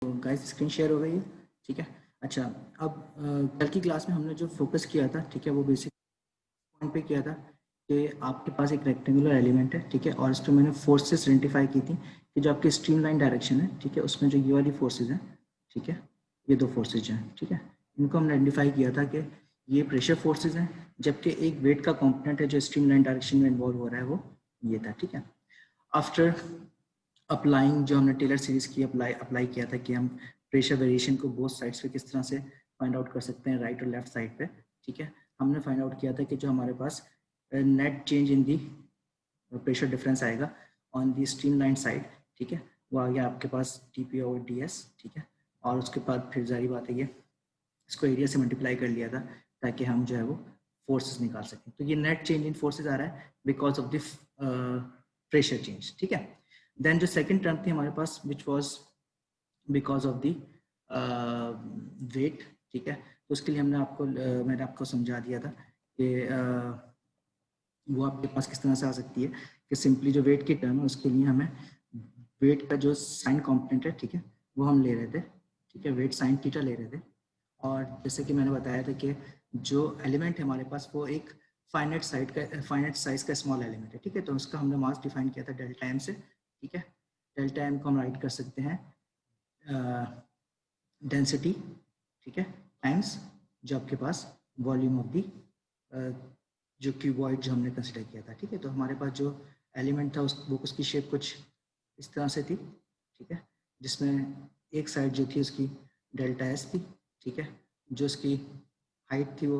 Guys screen share हो गई है, ठीक है। अच्छा, अब कल की क्लास में हमने जो फोकस किया था, ठीक है, वो बेसिक पॉइंट पे किया था कि आपके पास एक रेक्टेंगुलर एलिमेंट है, ठीक है, और इस पर मैंने फोर्सेस आइडेंटिफाई की थी कि जो आपकी स्ट्रीमलाइन डायरेक्शन है, ठीक है, उसमें जो ये वाली फोर्सेज हैं, ठीक है, ये दो फोर्सेज हैं, ठीक है, इनको हमने आइडेंटिफाई किया था कि ये प्रेशर फोर्सेज हैं, जबकि एक वेट का कॉम्पोनेंट है जो स्ट्रीमलाइन डायरेक्शन में इन्वॉल्व हो रहा है, वो ये था, ठीक है। आफ्टर अप्लाइंग, जो हमने टेलर सीरीज की अप्लाई किया था कि हम प्रेशर वेरिएशन को बोथ साइड्स पे किस तरह से फाइंड आउट कर सकते हैं, राइट और लेफ्ट साइड पे, ठीक है। हमने फाइंड आउट किया था कि जो हमारे पास net change in the pressure difference आएगा ऑन दी स्ट्रीमलाइन साइड, ठीक है, वो आ गया आपके पास टीपी ओवर डीएस, ठीक है। और उसके बाद फिर जारी बात है ये इसको एरिया से मल्टीप्लाई कर लिया था ताकि हम जो है वो फोर्सेस निकाल सकें। तो ये नेट चेंज इन फोर्सेस आ रहा है because of the pressure change, ठीक है। देन जो सेकंड टर्म थी हमारे पास which was because of the weight, ठीक है। तो उसके लिए मैंने आपको समझा दिया था कि वो आपके पास किस तरह से आ सकती है कि सिंपली जो वेट की टर्म है उसके लिए हमें वेट का जो साइन कॉम्पोनेंट है, ठीक है, वो हम ले रहे थे, ठीक है, वेट साइन थीटा ले रहे थे। और जैसे कि मैंने बताया था कि जो एलिमेंट है हमारे पास वो एक फाइनाइट साइज का स्मॉल एलिमेंट है, ठीक है। तो उसका हमने मास डिफाइन किया था डेल्टा एम से, ठीक है। डेल्टा एम को हम राइट कर सकते हैं डेंसिटी, ठीक है, टाइम्स जो आपके पास वॉल्यूम ऑफ दी जो क्यूबॉइड जो हमने कंसिडर किया था, ठीक है। तो हमारे पास जो एलिमेंट था उसकी शेप कुछ इस तरह से थी, ठीक है, जिसमें एक साइड जो थी उसकी डेल्टा एस थी, ठीक है, जो उसकी हाइट थी वो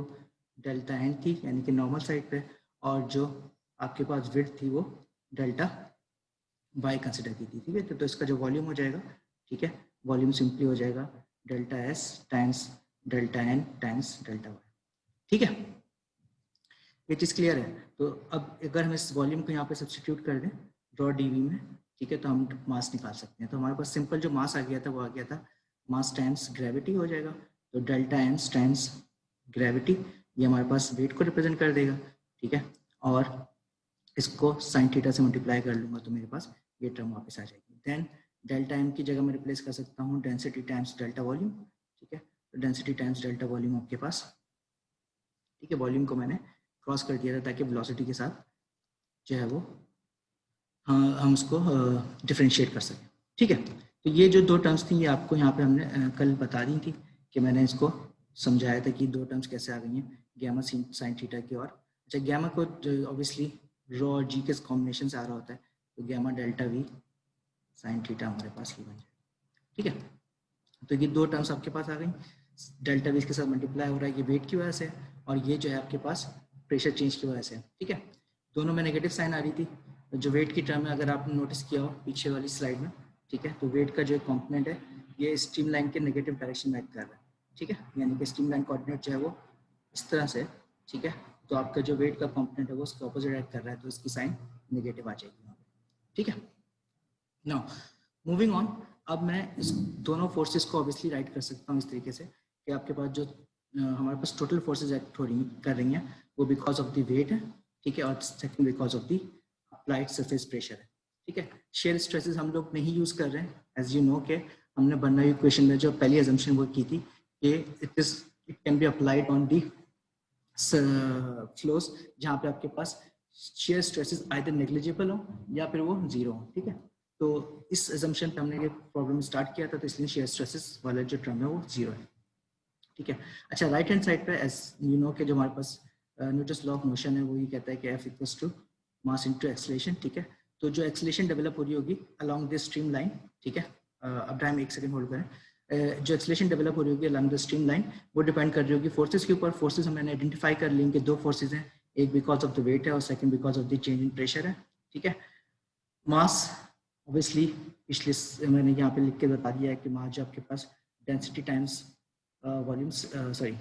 डेल्टा एन थी यानी कि नॉर्मल साइड पे, और जो आपके पास विड्थ थी वो डेल्टा वाई कंसिडर की थी, ठीक है। तो इसका जो वॉल्यूम हो जाएगा, ठीक है, वॉल्यूम सिंपली हो जाएगा delta S times delta N times delta Y, ठीक है। ये चीज़ क्लियर है। तो अब अगर हम इस वॉल्यूम को यहाँ पे सब्सटीट्यूट कर दें ड्रॉ डीवी में, ठीक है, तो हम मास निकाल सकते हैं। तो हमारे पास सिंपल जो मास आ गया था वो आ गया था मास टाइम्स ग्रेविटी हो जाएगा। तो डेल्टा एम टाइम्स ग्रेविटी ये हमारे पास वेट को रिप्रेजेंट कर देगा, ठीक है। और इसको साइन थीटा से मल्टीप्लाई कर लूंगा तो मेरे पास ये टर्म वापस आ जाएगी। देन डेल्टा एम की जगह मैं रिप्लेस कर सकता हूँ डेंसिटी टाइम्स डेल्टा वॉल्यूम, ठीक है। तो डेंसिटी टाइम्स डेल्टा वॉल्यूम आपके पास, ठीक है, वॉल्यूम को मैंने क्रॉस कर दिया था ताकि वेलोसिटी के साथ जो है वो हम उसको डिफ्रेंशिएट कर सकें, ठीक है। तो ये जो दो टर्म्स थी ये आपको यहाँ पे हमने कल बता दी थी कि मैंने इसको समझाया था कि दो टर्म्स कैसे आ गई हैं गैमा साइन थीटा की। और अच्छा, गैमा को ऑब्वियसली रो और जी के कॉम्बिनेशन से आ रहा होता है, तो gamma delta V sine theta हमारे पास ये बन जाए, ठीक है। तो ये दो टर्म्स आपके पास आ गई, डेल्टा वी इसके साथ मल्टीप्लाई हो रहा है ये वेट की वजह से, और ये जो है आपके पास प्रेशर चेंज की वजह से, ठीक है। दोनों में नेगेटिव साइन आ रही थी। जो वेट की टर्म है अगर आपने नोटिस किया हो पीछे वाली स्लाइड में, ठीक है, तो वेट का जो कॉम्पोनेंट है ये स्ट्रीमलाइन के नेगेटिव डायरेक्शन में एक्ट कर रहा है, ठीक है, यानी कि स्ट्रीमलाइन कोऑर्डिनेट जो है वो इस तरह से, ठीक है। तो आपका जो वेट का कॉम्पोनेंट है वो उसके ऑपोजिट एक्ट कर रहा है, तो इसकी साइन नेगेटिव आ जाएगी वहाँ पे, ठीक है। नाउ मूविंग ऑन, अब मैं इस दोनों फोर्सेस को ऑब्वियसली राइट कर सकता हूँ इस तरीके से कि आपके पास जो हमारे पास टोटल फोर्सेस एक्ट कर रही हैं वो बिकॉज ऑफ द वेट है, ठीक है, और second because of the applied surface pressure है, ठीक है। शेयर स्ट्रेसेस हम लोग नहीं यूज कर रहे हैं, एज यू नो के हमने बर्नौली इक्वेशन में जो पहली अजम्पशन वो की थी कि it can be applied on the flows जहाँ पे आपके पास शेयर स्ट्रेसेस आइदर नेग्लिजिबल हो या फिर वो जीरो हो, ठीक है। तो इस अजम्पशन पे हमने ये प्रॉब्लम स्टार्ट किया था, तो इसलिए शेयर स्ट्रेसेस वाला जो टर्म है वो जीरो है, ठीक है। अच्छा, राइट हैंड साइड पे एज यू नो कि जो हमारे पास न्यूटन्स लॉ ऑफ मोशन है वो ये कहता है कि F equals to mass into acceleration, ठीक है। तो जो एक्सेलरेशन डेवलप हो रही होगी अलोंग दिस स्ट्रीम लाइन, ठीक है, अब टाइम एक सेकंड होल्ड करें, जो एक्सेलरेशन डेवलप हो रही होगी अलोंग द स्ट्रीम लाइन वो डिपेंड कर रही होगी फोर्सेस के ऊपर। फोर्सेस हमने आइडेंटिफाई कर लेंगे, दो फोर्सेस हैं, एक बिकॉज ऑफ द वेट है और second because of the change in pressure है, ठीक है। मास ऑब्वियसली पिछले मैंने यहाँ पे लिख के बता दिया है कि मास जो आपके पास density times volume sorry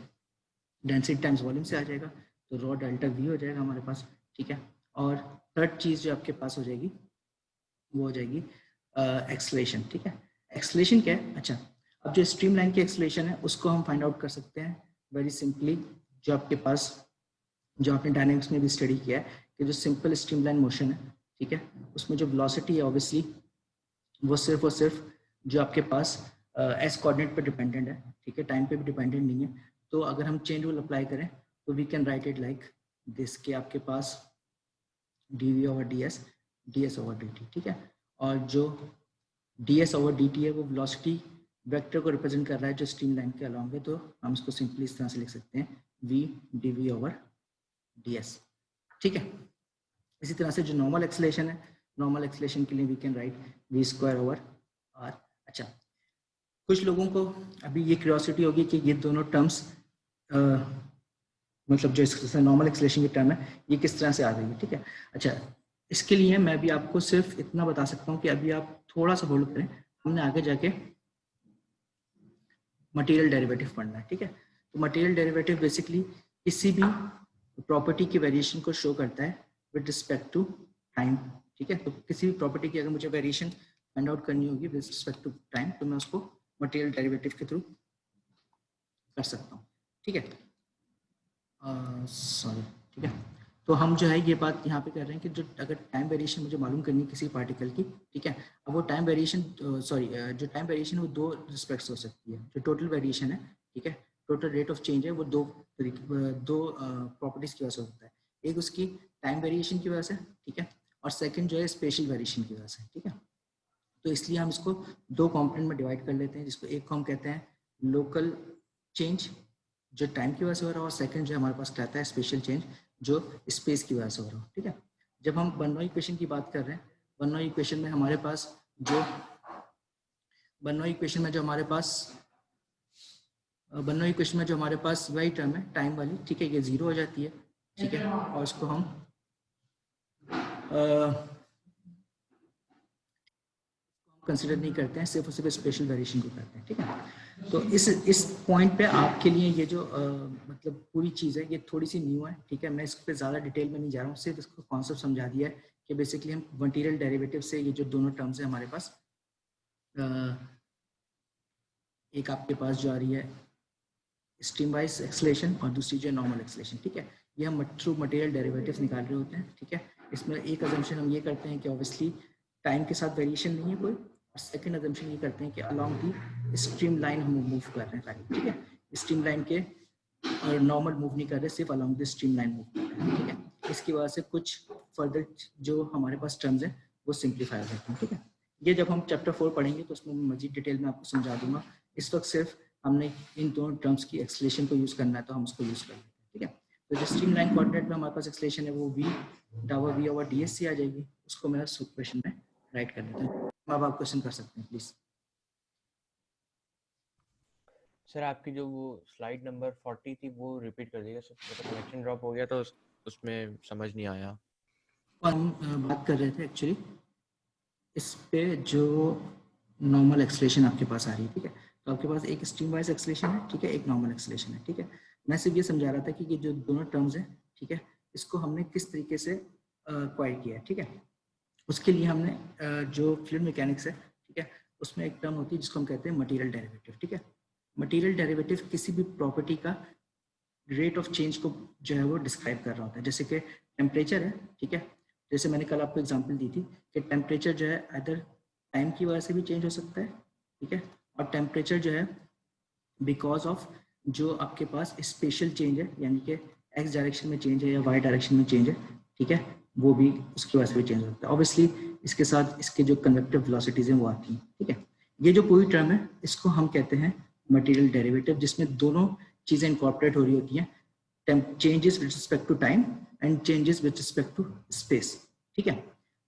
density times volume से आ जाएगा, तो रॉ डेल्टा वी हो जाएगा हमारे पास, ठीक है। और थर्ड चीज़ जो आपके पास हो जाएगी वो हो जाएगी एक्सेलरेशन, ठीक है। एक्सेलरेशन क्या है? अच्छा, अब जो स्ट्रीम लाइन की एक्सेलरेशन है उसको हम फाइंड आउट कर सकते हैं वेरी सिंपली, जो आपके पास जो आपने डायनेमिक्स में भी स्टडी किया है कि जो सिंपल स्ट्रीम लाइन मोशन है, ठीक है, उसमें जो वेलोसिटी है ऑब्वियसली वो सिर्फ और सिर्फ जो आपके पास एस कोऑर्डिनेट पर डिपेंडेंट है, ठीक है, टाइम पे भी डिपेंडेंट नहीं है। तो अगर हम चेन रूल अप्लाई करें तो we can write it like this, के आपके पास dv over ds, ds over dt, ठीक है। और जो ds ओवर dt है वो वेलोसिटी वेक्टर को रिप्रेजेंट कर रहा है जो स्ट्रीम लाइन के अलॉन्ग है, तो हम इसको सिंपली इस तरह से लिख सकते हैं v dv ओवर ds, ठीक है। इसी तरह से जो नॉर्मल एक्सेलरेशन है, नॉर्मल एक्सेलरेशन के लिए we can write v square over r। अच्छा, कुछ लोगों को अभी ये क्यूरियोसिटी होगी कि ये दोनों टर्म्स मतलब जो नॉर्मल एक्सेलरेशन की टर्म है ये किस तरह से आ रही है, ठीक है। अच्छा, इसके लिए मैं भी आपको सिर्फ इतना बता सकता हूँ कि अभी आप थोड़ा सा होल्ड करें, हमने आगे जाके मटेरियल डेरिवेटिव पढ़ना है, ठीक है। तो मटेरियल डेरिवेटिव बेसिकली किसी भी प्रॉपर्टी की वेरिएशन को शो करता है विद रिस्पेक्ट टू टाइम, ठीक है। तो किसी भी प्रॉपर्टी की अगर मुझे वेरिएशन फाइंड आउट करनी होगी विद रिस्पेक्ट टू टाइम तो मैं उसको मटेरियल डेरिवेटिव के थ्रू कर सकता हूँ, ठीक है। सॉरी, ठीक है। तो हम जो है ये बात यहाँ पे कर रहे हैं कि जो अगर टाइम वेरिएशन मुझे मालूम करनी है किसी पार्टिकल की, ठीक है, अब वो टाइम वेरिएशन जो टाइम वेरिएशन है वो दो रिस्पेक्ट्स हो सकती है। जो टोटल वेरिएशन है, ठीक है, टोटल रेट ऑफ चेंज है वो दो प्रॉपर्टीज की वजह से होता है। एक उसकी टाइम वेरिएशन की वजह से, ठीक है, और सेकेंड जो है स्पेशल वेरिएशन की वजह से, ठीक है। तो इसलिए हम इसको दो कॉम्पोनेंट में डिवाइड कर लेते हैं, जिसको एक को हम कहते हैं लोकल चेंज जो टाइम की वजह से हो रहा है, और सेकंड जो हमारे पास कहता है स्पेशल चेंज जो स्पेस की वजह से हो रहा है, ठीक है। जब हम बर्नौली इक्वेशन की बात कर रहे हैं, बर्नौली इक्वेशन में हमारे पास जो बर्नौली इक्वेशन में जो हमारे पास वही टर्म है टाइम वाली, ठीक है, ये जीरो हो जाती है, ठीक है, और इसको हम कंसिडर नहीं करते हैं, सिर्फ और सिर्फ स्पेशल वेरिएशन को करते हैं, ठीक है। तो इस पॉइंट पे आपके लिए ये जो मतलब पूरी चीज़ है ये थोड़ी सी न्यू है, ठीक है। मैं इस पर ज़्यादा डिटेल में नहीं जा रहा हूँ, सिर्फ इसको कॉन्सेप्ट समझा दिया है कि बेसिकली हम मटेरियल डेरिवेटिव से ये जो दोनों टर्म्स है हमारे पास, एक आपके पास जो आ रही है स्ट्रीम वाइज एक्सेलरेशन और दूसरी जो नॉर्मल एक्सेलरेशन, ठीक है, ये हम थ्रू मटेरियल डेरिवेटिव्स निकाल रहे होते हैं, ठीक है। इसमें एक अजम्पशन हम ये करते हैं कि ऑब्वियसली टाइम के साथ वेरिएशन नहीं है कोई, और सेकंड अजम्पशन ये करते हैं कि अलॉन्ग दी स्ट्रीम लाइन हम मूव कर रहे हैं खाली, ठीक है। स्ट्रीम लाइन के और नॉर्मल मूव नहीं कर रहे, सिर्फ along the streamline move कर रहे हैं, ठीक है। इसकी वजह से कुछ फर्दर जो हमारे पास टर्म्स हैं वो सिंप्लीफाई हो जाते हैं, ठीक है। ये जब हम चैप्टर 4 पढ़ेंगे तो उसमें मजीद डिटेल में आपको समझा दूंगा। इस वक्त सिर्फ हमने इन दोनों टर्म्स की एक्सेलरेशन को यूज करना है तो हम उसको यूज कर लेते हैं, ठीक है। तो जो स्ट्रीम लाइन कोऑर्डिनेट में हमारे पास एक्सेलरेशन है वो v डावा v ओवर ds से आ जाएगी, उसको मैं क्वेश्चन में राइट कर देता हूँ। अब आप क्वेश्चन कर सकते हैं प्लीज। सर आपकी जो वो स्लाइड नंबर 40 थी वो रिपीट कर दीजिएगा सर, तो कनेक्शन ड्रॉप हो गया तो उसमें समझ नहीं आया। हम बात कर रहे थे एक्चुअली इस पे जो नॉर्मल एक्सेलरेशन आपके पास आ रही है, ठीक है। तो आपके पास एक स्ट्रीम वाइज एक्सेलरेशन है, ठीक है, एक नॉर्मल एक्सेलरेशन है, ठीक है। मैं सिर्फ ये समझा रहा था कि ये जो दोनों टर्म्स हैं, ठीक है, इसको हमने किस तरीके से क्वायर किया है, ठीक है। उसके लिए हमने जो फ्लूइड मैकेनिक्स है, ठीक है, उसमें एक टर्म होती है जिसको हम कहते हैं मटेरियल डेरिवेटिव, ठीक है। मटेरियल डेरिवेटिव किसी भी प्रॉपर्टी का रेट ऑफ चेंज को जो है वो डिस्क्राइब कर रहा होता है। जैसे कि टेम्परेचर है, ठीक है, जैसे मैंने कल आपको एग्जांपल दी थी कि टेम्परेचर जो है अदर टाइम की वजह से भी चेंज हो सकता है, ठीक है, और टेम्परेचर जो है बिकॉज ऑफ जो आपके पास स्पेशल चेंज है, यानी कि एक्स डायरेक्शन में चेंज है या वाई डायरेक्शन में चेंज है, ठीक है, वो भी उसकी वजह से भी चेंज होता है। ऑब्वियसली इसके साथ इसके जो कन्वेक्टिव वेलोसिटीज हैं वो आती हैं, ठीक है। ये जो पूरी टर्म है इसको हम कहते हैं मटेरियल डेरिवेटिव, जिसमें दोनों चीजें इंकॉर्पोरेट हो रही होती हैं, changes with respect to time and changes with respect to space, ठीक है।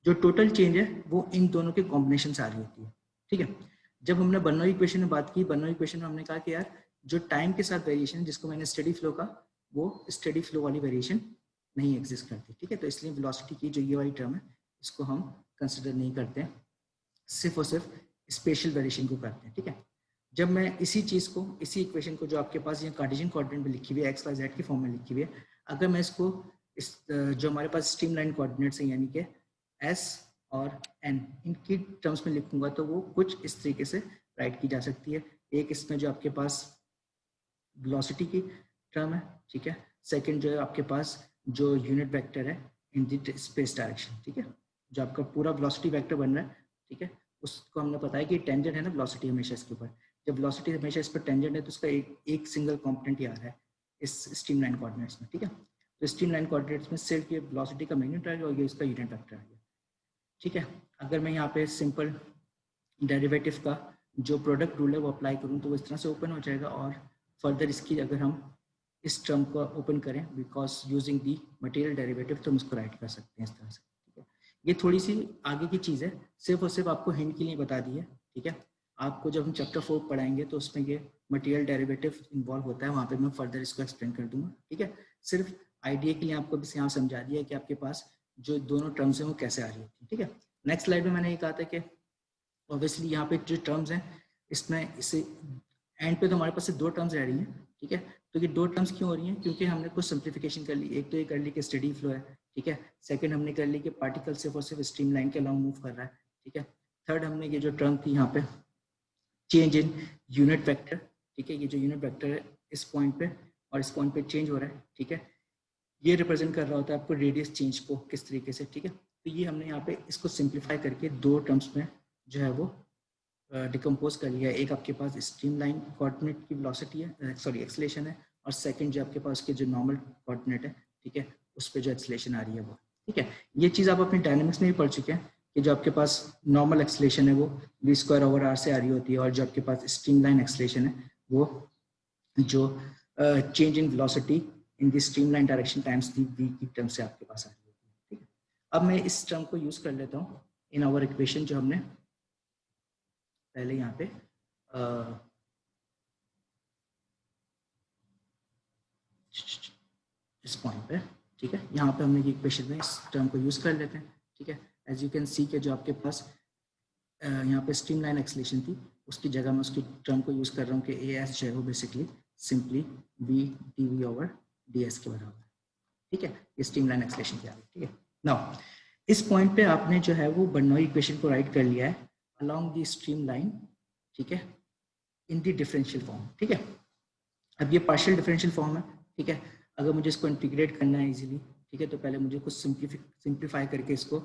जो टोटल चेंज है वो इन दोनों के कॉम्बिनेशन से आ रही होती है, ठीक है। जब हमने बर्नौली इक्वेशन में बात की, बर्नौली इक्वेशन में हमने कहा कि यार जो टाइम के साथ वेरिएशन जिसको मैंने स्टेडी फ्लो का, वो स्टेडी फ्लो वाली वेरिएशन नहीं एग्जिस्ट करती, ठीक है। तो इसलिए वेलोसिटी की जो ये वाली टर्म है इसको हम कंसिडर नहीं करते हैं, सिर्फ और सिर्फ स्पेशल वेरिएशन को करते हैं, ठीक है। जब मैं इसी चीज को, इसी इक्वेशन को जो आपके पास ये कार्टेशियन कोऑर्डिनेट में लिखी हुई है एक्स वाई जेड की फॉर्म में लिखी हुई है, अगर मैं इसको इस जो हमारे पास स्ट्रीम लाइन कोऑर्डिनेट्स हैं यानी कि एस और एन इनकी टर्म्स में लिखूंगा तो वो कुछ इस तरीके से राइट की जा सकती है। एक इसमें जो आपके पास वेलोसिटी की टर्म है, ठीक है, सेकंड जो है आपके पास जो यूनिट वेक्टर है इन द स्पेस डायरेक्शन, ठीक है, जो आपका पूरा वेलोसिटी वेक्टर बन रहा है, ठीक है, उसको हमने पता है कि टेंजेंट है ना वेलोसिटी हमेशा इसके ऊपर, जब वेलोसिटी हमेशा इस पर टेंजेंट है तो उसका एक सिंगल कॉम्पोनेंट ही आ रहा है इस स्ट्रीमलाइन कोऑर्डिनेट्स में, ठीक है। तो स्ट्रीमलाइन कोऑर्डिनेट्स में सिर्फ ये वेलोसिटी का मैग्नीट्यूड आ गया और ये इसका यूनिट वेक्टर आ गया, ठीक है। अगर मैं यहाँ पे सिंपल डेरिवेटिव का जो प्रोडक्ट रूल है वो अप्लाई करूँ तो वो इस तरह से ओपन हो जाएगा, और फर्दर इसकी अगर हम इस टर्म को ओपन करें because using the material derivative तो हम इसको राइट कर सकते हैं इस तरह से, ठीक है। ये थोड़ी सी आगे की चीज़ है, सिर्फ और सिर्फ आपको हिंट के लिए बता दी है, ठीक है। आपको जब हम चैप्टर 4 पढ़ाएंगे तो उसमें ये मटेरियल डेरिवेटिव इन्वॉल्व होता है, वहाँ पे मैं फर्दर इसको एक्सप्लेन कर दूंगा, ठीक है। सिर्फ आइडिया के लिए आपको बस यहाँ समझा दिया कि आपके पास जो दोनों टर्म्स हैं वो कैसे आ रही होती है, ठीक है। नेक्स्ट स्लाइड में मैंने ये कहा था कि ऑब्वियसली यहाँ पे जो टर्म्स हैं इसमें इसे एंड पे तो हमारे पास से दो टर्म्स रह रही हैं, ठीक है। तो ये दो टर्म्स क्यों हो रही हैं, क्योंकि हमने कुछ सिंप्लीफिकेशन कर ली। एक तो ये कर ली कि स्टेडी फ्लो है, ठीक है। सेकंड हमने कर ली कि पार्टिकल सिर्फ और सिर्फ स्ट्रीमलाइन के अलॉन्ग मूव कर रहा है, ठीक है। थर्ड हमने ये जो टर्म थी यहाँ पे चेंज इन यूनिट वेक्टर, ठीक है। ये जो यूनिट वेक्टर है इस पॉइंट पे और इस पॉइंट पे चेंज हो रहा है, ठीक है। ये रिप्रेजेंट कर रहा होता है आपको रेडियस चेंज को किस तरीके से, ठीक है। तो ये हमने यहाँ पे इसको सिंप्लीफाई करके दो टर्म्स में जो है वो डिकम्पोज कर लिया है। एक आपके पास स्ट्रीमलाइन कोऑर्डिनेट की वेलोसिटी है, सॉरी एक्सेलरेशन है, और सेकंड जो आपके पास के जो नॉर्मल कोऑर्डिनेट है, ठीक है, उस पर जो एक्सेलरेशन आ रही है वो, ठीक है। ये चीज़ आप अपने डायनेमिक्स में भी पढ़ चुके हैं कि जो आपके पास नॉर्मल एक्सेलरेशन है वो v²/r से आ रही होती है, और जो आपके पास स्ट्रीमलाइन एक्सेलरेशन है वो जो change in velocity in the streamline direction times the v की टर्म से आपके पास आ रही होती है, ठीक है। अब मैं इस टर्म को यूज कर लेता हूँ इन आवर इक्वेशन जो हमने पहले यहाँ पे इस पॉइंट पे, ठीक है, यहाँ पे हमने ये इक्वेशन में इस टर्म को यूज कर लेते हैं, ठीक है। एज यू कैन सी के जो आपके पास यहाँ पे स्ट्रीमलाइन एक्सेलरेशन थी उसकी जगह मैं उसकी टर्म को यूज कर रहा हूँ कि ए एस जो है वो basically simply V D we over D S के बराबर है, ठीक है। ये स्ट्रीमलाइन एक्सेलरेशन की आ गई, ठीक है। नाउ इस पॉइंट पे आपने जो है वो बर्नौली इक्वेशन को राइट कर लिया है अलोंग द स्ट्रीमलाइन, ठीक है, इन द डिफरेंशियल फॉर्म, ठीक है। अब ये पार्शियल डिफरेंशियल फॉर्म है, ठीक है। अगर मुझे इसको इंटीग्रेट करना है इजीली, ठीक है, तो पहले मुझे कुछ सिंप्लीफाई करके इसको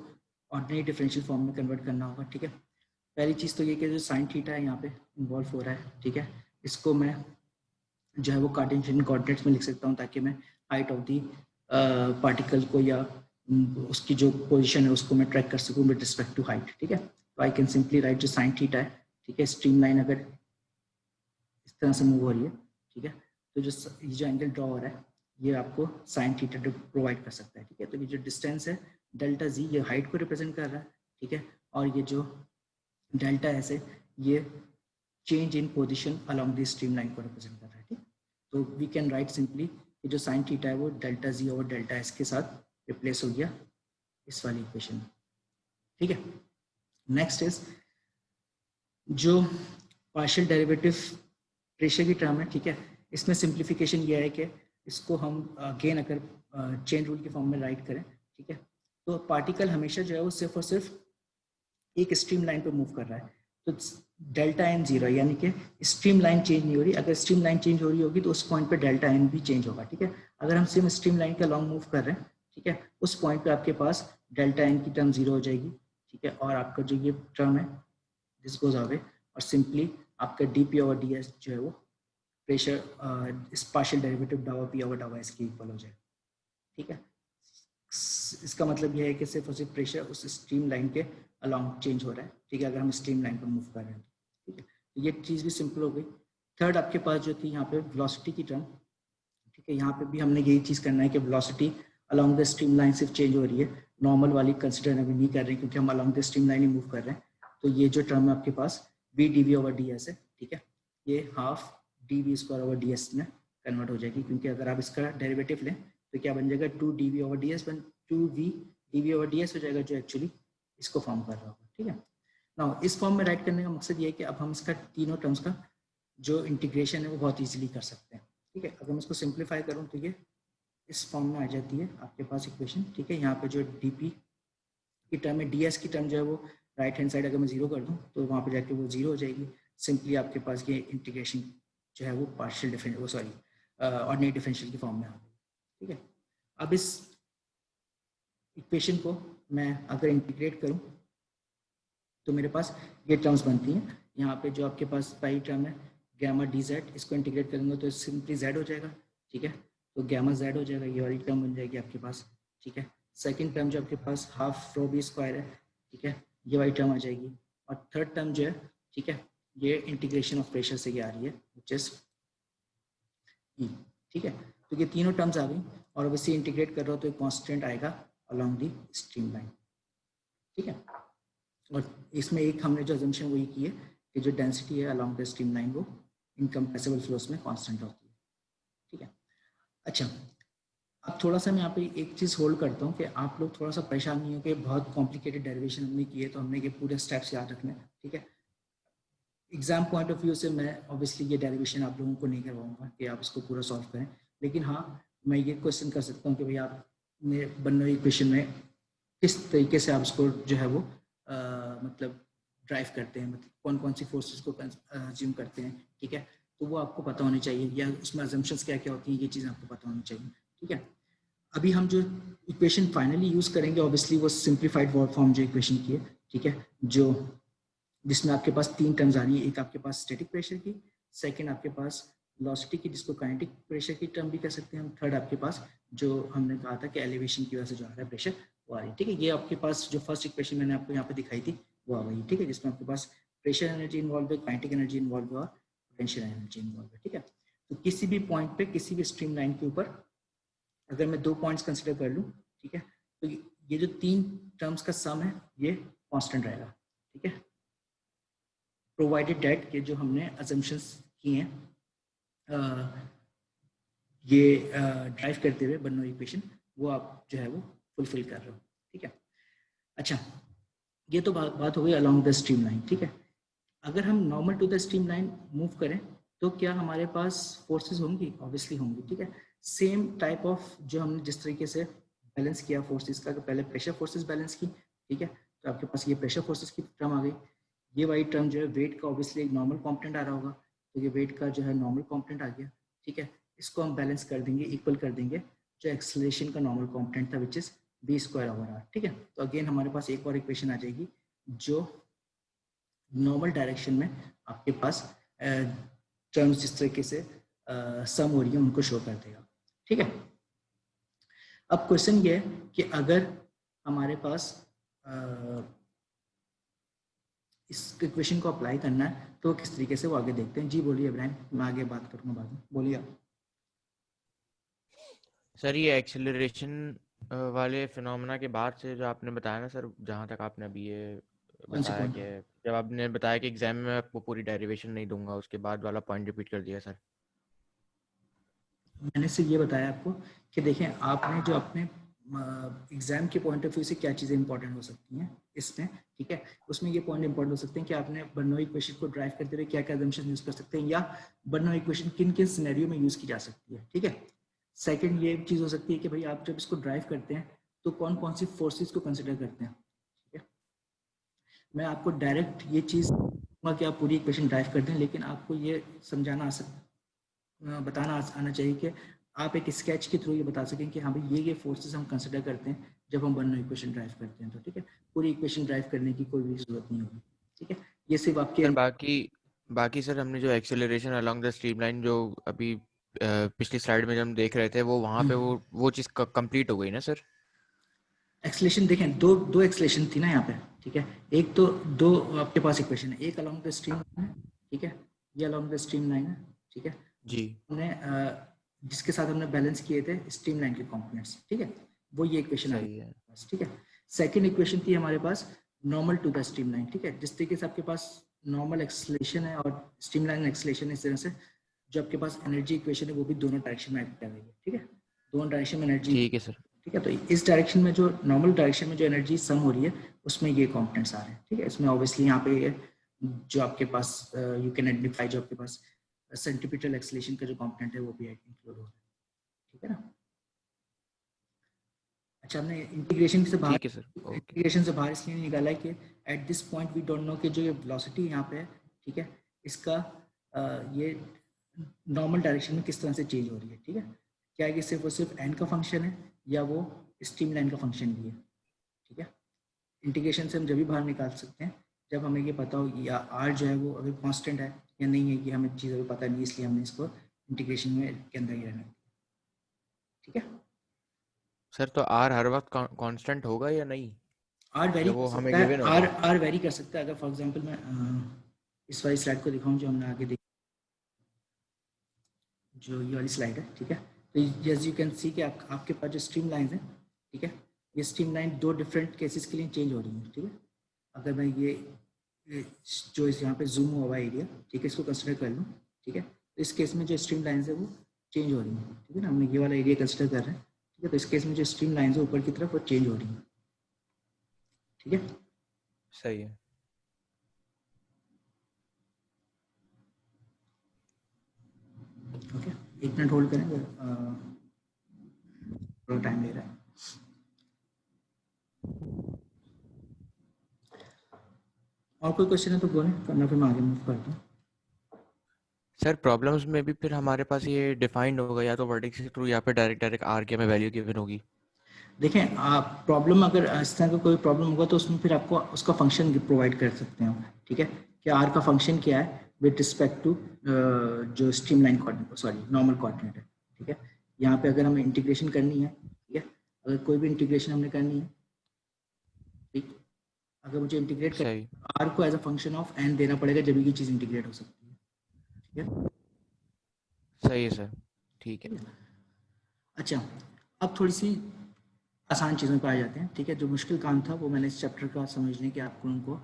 ऑर्डिनरी डिफरेंशियल फॉर्म में कन्वर्ट करना होगा, ठीक है। पहली चीज़ तो ये कि जो साइन थीटा है यहाँ पे इन्वॉल्व हो रहा है, ठीक है, इसको मैं जो है वो कार्टेशियन कोऑर्डिनेट्स में लिख सकता हूँ ताकि मैं हाइट ऑफ दी पार्टिकल को या उसकी जो पोजीशन है उसको मैं ट्रैक कर सकूँ विद रिस्पेक्ट टू हाइट, ठीक है। तो आई कैन सिंपली राइट जो साइन थीटा है, ठीक है, स्ट्रीमलाइन अगर इस तरह से मूव हो रही है, ठीक है, तो जो एंगल ड्रॉ हो रहा है ये आपको साइन थीटा प्रोवाइड कर सकता है, ठीक है। तो ये जो डिस्टेंस है डेल्टा जी ये हाइट को रिप्रेजेंट कर रहा है, ठीक है, और ये जो डेल्टा एस है ये change in position along the streamline को रिप्रेजेंट कर रहा है, ठीक। तो वी कैन राइट सिंपली कि जो साइन थीटा है वो delta G over delta S के साथ रिप्लेस हो गया इस वाली इक्वेशन में, ठीक है। नेक्स्ट इज जो पार्शियल डेरिवेटिव प्रेशर की टर्म है, ठीक है, इसमें सिंप्लीफिकेशन ये है कि इसको हम अगेन अगर चेन रूल के फॉर्म में राइट करें, ठीक है, तो पार्टिकल हमेशा जो है वो सिर्फ और सिर्फ एक स्ट्रीम लाइन पर मूव कर रहा है, तो डेल्टा एन जीरो, यानी कि स्ट्रीम लाइन चेंज नहीं हो रही। अगर स्ट्रीम लाइन चेंज हो रही होगी तो उस पॉइंट पे डेल्टा एन भी चेंज होगा, ठीक है। अगर हम सिर्फ स्ट्रीम लाइन के लॉन्ग मूव कर रहे हैं, ठीक है, उस पॉइंट पे आपके पास डेल्टा एन की टर्म जीरो हो जाएगी, ठीक है, और आपका जो ये टर्म है दिस गोज अवे, और सिंपली आपका D P over D S जो है वो प्रेशर इस पार्शियल डेरिवेटिव डावा पी ओवर डावा एस के इक्वल हो जाए, ठीक है। इसका मतलब यह है कि सिर्फ और सिर्फ प्रेशर उस स्ट्रीम लाइन के अलॉन्ग चेंज हो रहा है, ठीक है, अगर हम स्ट्रीम लाइन पर मूव कर रहे हैं, ठीक है। तो ये चीज़ भी सिंपल हो गई। थर्ड आपके पास जो थी यहाँ पे वेलोसिटी की टर्म, ठीक है, यहाँ पे भी हमने यही चीज़ करना है कि velocity along the stream line सिर्फ चेंज हो रही है, नॉर्मल वाली कंसिडर अभी नहीं कर रहे हैं क्योंकि हम अलॉन्ग द स्ट्रीम लाइन ही मूव कर रहे हैं। तो ये जो टर्म है आपके पास v D we over D s है, ठीक है, ये half d v square over D s में कन्वर्ट हो जाएगी, क्योंकि अगर आप इसका डेरिवेटिव लें तो क्या बन जाएगा 2 D we over D S, 2 V D we over D S हो जाएगा, जो एक्चुअली इसको फॉर्म कर रहा होगा, ठीक है। नाउ इस फॉर्म में राइट करने का मकसद ये है कि अब हम इसका तीनों टर्म्स का जो इंटीग्रेशन है वो बहुत इजीली कर सकते हैं, ठीक है। अगर मैं इसको सिंप्लीफाई करूँ तो ये इस फॉर्म में आ जाती है आपके पास इक्वेशन, ठीक है। यहाँ पे जो डी पी की टर्म है, डी एस की टर्म जो है वो राइट हैंड साइड अगर मैं जीरो कर दूँ तो वहाँ पे जाके वो जीरो हो जाएगी। सिंपली आपके पास ये इंटीग्रेशन जो है वो पार्शियल डिफरेंशियल, वो सॉरी ऑर्डिनरी डिफरेंशियल की फॉर्म में आ गई, ठीक है। अब इस इक्वेशन को मैं अगर इंटीग्रेट करूं तो मेरे पास ये टर्म्स बनती हैं। यहाँ पे जो आपके पास पहली टर्म है गैमा डी जेड, इसको इंटीग्रेट करेंगे तो सिंपली जेड हो जाएगा, ठीक है। तो गैमा जेड हो जाएगा, ये वाली टर्म बन जाएगी आपके पास, ठीक है। सेकंड टर्म जो आपके पास हाफ रो बी स्क्वायर है, ठीक है, ये वाली टर्म आ जाएगी। और थर्ड टर्म जो है, ठीक है, ये इंटीग्रेशन ऑफ प्रेशर से ये आ रही है विच इज ई, ठीक है। तो ये तीनों टर्म्स आ गई और ऑब्वियसली इंटीग्रेट कर रहे हो तो एक कांस्टेंट आएगा अलोंग दी स्ट्रीम लाइन, ठीक है। और इसमें एक हमने जो अजम्पशन वही की है कि जो डेंसिटी है अलोंग द स्ट्रीम लाइन वो इनकम्प्रेसिबल फ्लोस में कांस्टेंट होती है, ठीक है। अच्छा, अब थोड़ा सा मैं यहाँ पे एक चीज़ होल्ड करता हूँ कि आप लोग थोड़ा सा परेशान नहीं हो कि बहुत कॉम्प्लिकेटेड डेरिवेशन हमने की है तो हमने ये पूरे स्टेप्स याद रखने हैं, ठीक है। एग्जाम पॉइंट ऑफ व्यू से मैं ऑब्वियसली ये डेरिवेशन आप लोगों को नहीं करवाऊंगा कि आप इसको पूरा सॉल्व करें, लेकिन हाँ मैं ये क्वेश्चन कर सकता हूँ कि भाई आपने बर्नौली इक्वेशन में किस तरीके से आप इसको जो है वो मतलब ड्राइव करते हैं, मतलब कौन कौन सी फोर्सेस को कंज्यूम करते हैं, ठीक है। तो वो आपको पता होनी चाहिए, या उसमें अजम्पशंस क्या क्या होती हैं, ये चीज़ आपको पता होनी चाहिए, ठीक है। अभी हम जो इक्वेशन फाइनली यूज़ करेंगे ऑब्वियसली वो सिंप्लीफाइड फॉर्म जो इक्वेशन की है, ठीक है, जो जिसमें आपके पास तीन टर्म्स आ रही है, एक आपके पास स्टैटिक प्रेशर की, सेकंड आपके पास वेलोसिटी की जिसको काइनेटिक प्रेशर की टर्म भी कह सकते हैं हम, थर्ड आपके पास जो हमने कहा था कि एलिवेशन की वजह से जो आ रहा है प्रेशर वो आ रही है, ठीक है। ये आपके पास जो फर्स्ट इक्वेशन मैंने आपको यहाँ पे दिखाई थी वो आ गई, ठीक है, जिसमें आपके पास प्रेशर एनर्जी इन्वॉल्व है, काइनेटिक एनर्जी इन्वॉल्व है और पोटेंशियल एनर्जी इन्वॉल्व है, ठीक है। तो किसी भी पॉइंट पे किसी भी स्ट्रीम लाइन के ऊपर अगर मैं दो पॉइंट्स कंसिडर कर लूँ, ठीक है, तो ये जो तीन टर्म्स का सम है ये कांस्टेंट रहेगा, ठीक है, प्रोवाइडेड डेट ये जो हमने अजम्पशंस की हैं ये ड्राइव करते हुए बर्नौली इक्वेशन वो आप जो है वो फुलफिल कर रहे हो, ठीक है। अच्छा, ये तो बात हो गई अलोंग द स्ट्रीम लाइन, ठीक है। अगर हम normal to the streamline move करें तो क्या हमारे पास फोर्सेस होंगी? ऑब्वियसली होंगी, ठीक है। सेम टाइप ऑफ जो हमने जिस तरीके से बैलेंस किया फोर्सेस का, पहले प्रेशर फोर्सेस बैलेंस की, ठीक है, तो आपके पास ये प्रेशर फोर्सेस की टर्म आ गई। ये वाली टर्म जो है वेट का ऑब्वियसली एक नॉर्मल कॉम्पोनेंट आ रहा होगा, तो ये वेट का जो है नॉर्मल कॉम्पोनेंट आ गया, ठीक है। इसको हम बैलेंस कर देंगे, इक्वल कर देंगे जो एक्सेलरेशन का नॉर्मल कॉम्पोनेंट था which is B square over R, ठीक है। तो अगेन हमारे पास एक और इक्वेशन आ जाएगी जो नॉर्मल डायरेक्शन में आपके पास टर्म्स जिस तरीके से सम हो रही है उनको शो कर देगा, ठीक है। अब क्वेश्चन ये है कि अगर हमारे पास इस इक्वेशन को अप्लाई करना है तो किस तरीके से वो आगे देखते हैं। जी बोलिए इब्राहिम, मैं आगे बात करूंगा बाद में, बोलिए आप। सर ये एक्सेलरेशन वाले फिनोमेना के बाद से जो आपने बताया ना सर, जहाँ तक आपने अभी ये कौन से बताया पॉइंट? कि जब आपने बताया कि एग्जाम में आपको पूरी डेरिवेशन नहीं दूंगा, उसके बाद वाला पॉइंट रिपीट कर दिया सर। मैंने सिर्फ ये बताया आपको कि देखें आपने जो अपने एग्जाम के पॉइंट ऑफ व्यू से क्या चीज़ें इंपॉर्टेंट हो सकती हैं इसमें, ठीक है, उसमें ये पॉइंट इंपॉर्टेंट हो सकते हैं कि आपने बर्नौली इक्वेशन को ड्राइव करते हुए क्या क्या असम्पशन यूज कर सकते हैं, या बर्नौली इक्वेशन किन किन सिनेरियो में यूज की जा सकती है, ठीक है। सेकंड ये चीज़ हो सकती है कि भाई आप जब इसको ड्राइव करते हैं तो कौन कौन सी फोर्सेस को कंसिडर करते हैं, ठीक है। मैं आपको डायरेक्ट ये चीज़ कि आप पूरी इक्वेशन ड्राइव करते हैं, लेकिन आपको ये समझाना बताना आना चाहिए कि आप एक स्केच के थ्रू ये बता सकें कि हाँ भाई ये फोर्सेस हम कंसिडर करते हैं जब हम बर्नौली इक्वेशन ड्राइव करते हैं, तो ठीक है, पूरी इक्वेशन ड्राइव करने की कोई भी जरूरत नहीं होगी, ठीक है। ये सिर्फ आपके सर बाकी बाकी सर हमने जो एक्सेलरेशन अलोंग द स्ट्रीमलाइन जो अभी पिछली स्लाइड में जब हम देख रहे थे वो वहाँ पे वो चीज़ कंप्लीट हो गई ना सर? एक्सलेशन देखें, दो दो एक्सलेशन थी ना यहाँ पे, ठीक है। एक तो दो आपके पास इक्वेशन है, एक अलोंग द स्ट्रीम लाइन है, ठीक है, ये अलोंग द स्ट्रीम लाइन है, ठीक है। जी हमने जिसके साथ हमने बैलेंस किए थे स्ट्रीम लाइन के कंपोनेंट्स, ठीक है, वो ये इक्वेशन आ गई सही है। बस, ठीक है। सेकंड इक्वेशन थी हमारे पास normal to the streamline, ठीक है, जिस तरीके से आपके पास नॉर्मल एक्सलेशन है और स्ट्रीम लाइन एक्सलेशन, इस तरह से जो आपके पास एनर्जी इक्वेशन है वो भी दोनों डायरेक्शन में एक्ट कर रही है, ठीक है, दोनों डायरेक्शन में एनर्जी, ठीक है सर। ठीक है। तो इस डायरेक्शन में जो नॉर्मल डायरेक्शन में जो एनर्जी सम हो रही है उसमें ये कंपोनेंट्स आ रहे हैं, ठीक है। इसमें ऑब्वियसली यहाँ पे जो आपके पास यू कैन आइडेंटिफाई जो आपके पास सेंट्रीपिटल एक्सेलरेशन का जो कंपोनेंट है वो भी इंक्लूड हो रहा है, ठीक है ना। अच्छा, हमने इंटीग्रेशन से बाहर ठीक है सर। ओके। इसलिए नहीं निकाला है कि at this point we don't know कि जो ये वेलोसिटी यहाँ पे है, ठीक है, इसका ये नॉर्मल डायरेक्शन में किस तरह से चेंज हो रही है, ठीक है। क्या है कि सिर्फ वो सिर्फ एन का फंक्शन है या वो स्ट्रीम लाइन का फंक्शन भी है, ठीक है। इंटीग्रेशन से हम जब भी बाहर निकाल सकते हैं जब हमें ये पता हो या आर जो है वो अगर कांस्टेंट है या नहीं है, ये हमें चीज़ अभी पता नहीं, इसलिए हमने इसको इंटीग्रेशन में के अंदर ही रहना है। ठीक है, सर तो आर हर वक्त कांस्टेंट होगा या नहीं, आर वेरी या कर वो हमें सकता है, गिवन होगा? आर वेरी कर सकता है। अगर फॉर एग्जांपल मैं इस वाली स्लाइड को दिखाऊं जो हमने आगे देखी, जो ये वाली स्लाइड है, ठीक है, तो एज यू कैन सी कि आपके पास जो स्ट्रीम लाइन है, ठीक है, ये स्ट्रीम लाइन दो डिफरेंट केसेस के लिए चेंज हो रही है। ठीक है, अगर मैं ये जो इस यहाँ पे जूम हुआ हुआ एरिया, ठीक है, इसको कंसिडर कर लूँ, ठीक है, तो इस केस में जो स्ट्रीम लाइन्स है वो चेंज हो रही है। ठीक है ना, हमने ये वाला एरिया कंसिडर कर रहे हैं। ठीक है, तो इस केस में जो स्ट्रीम लाइन्स है ऊपर की तरफ वो चेंज हो रही है। ठीक है, सही है। ओके, 1 मिनट होल्ड करें, थोड़ा टाइम ले रहा है। और कोई क्वेश्चन है तो बोलें, करना फिर मैं आगे मूव करता हूँ। सर प्रॉब्लम्स में भी फिर हमारे पास ये डिफाइंड होगा या तो वर्टेक्स के थ्रू या फिर डायरेक्ट आर के में वैल्यू गिवन होगी। देखें, आप प्रॉब्लम अगर इस तरह का कोई प्रॉब्लम होगा तो उसमें फिर आपको उसका फंक्शन प्रोवाइड कर सकते हैं। ठीक है, कि आर का फंक्शन क्या है विद रिस्पेक्ट टू जो stream line coordinate, sorry normal coordinate है। ठीक है, यहाँ पे अगर हमें इंटीग्रेशन करनी है, ठीक है, अगर कोई भी इंटीग्रेशन हमने करनी है, ठीक, अगर मुझे इंटीग्रेट कर सही आर को as a function of N देना पड़ेगा, जब ये चीज़ इंटीग्रेट हो सकती है। ठीक है, सही है सर, ठीक है। अच्छा, अब थोड़ी सी आसान चीज़ों पर आ जाते हैं। ठीक है, जो मुश्किल काम था वो मैंने इस चैप्टर का समझने के आपको उनको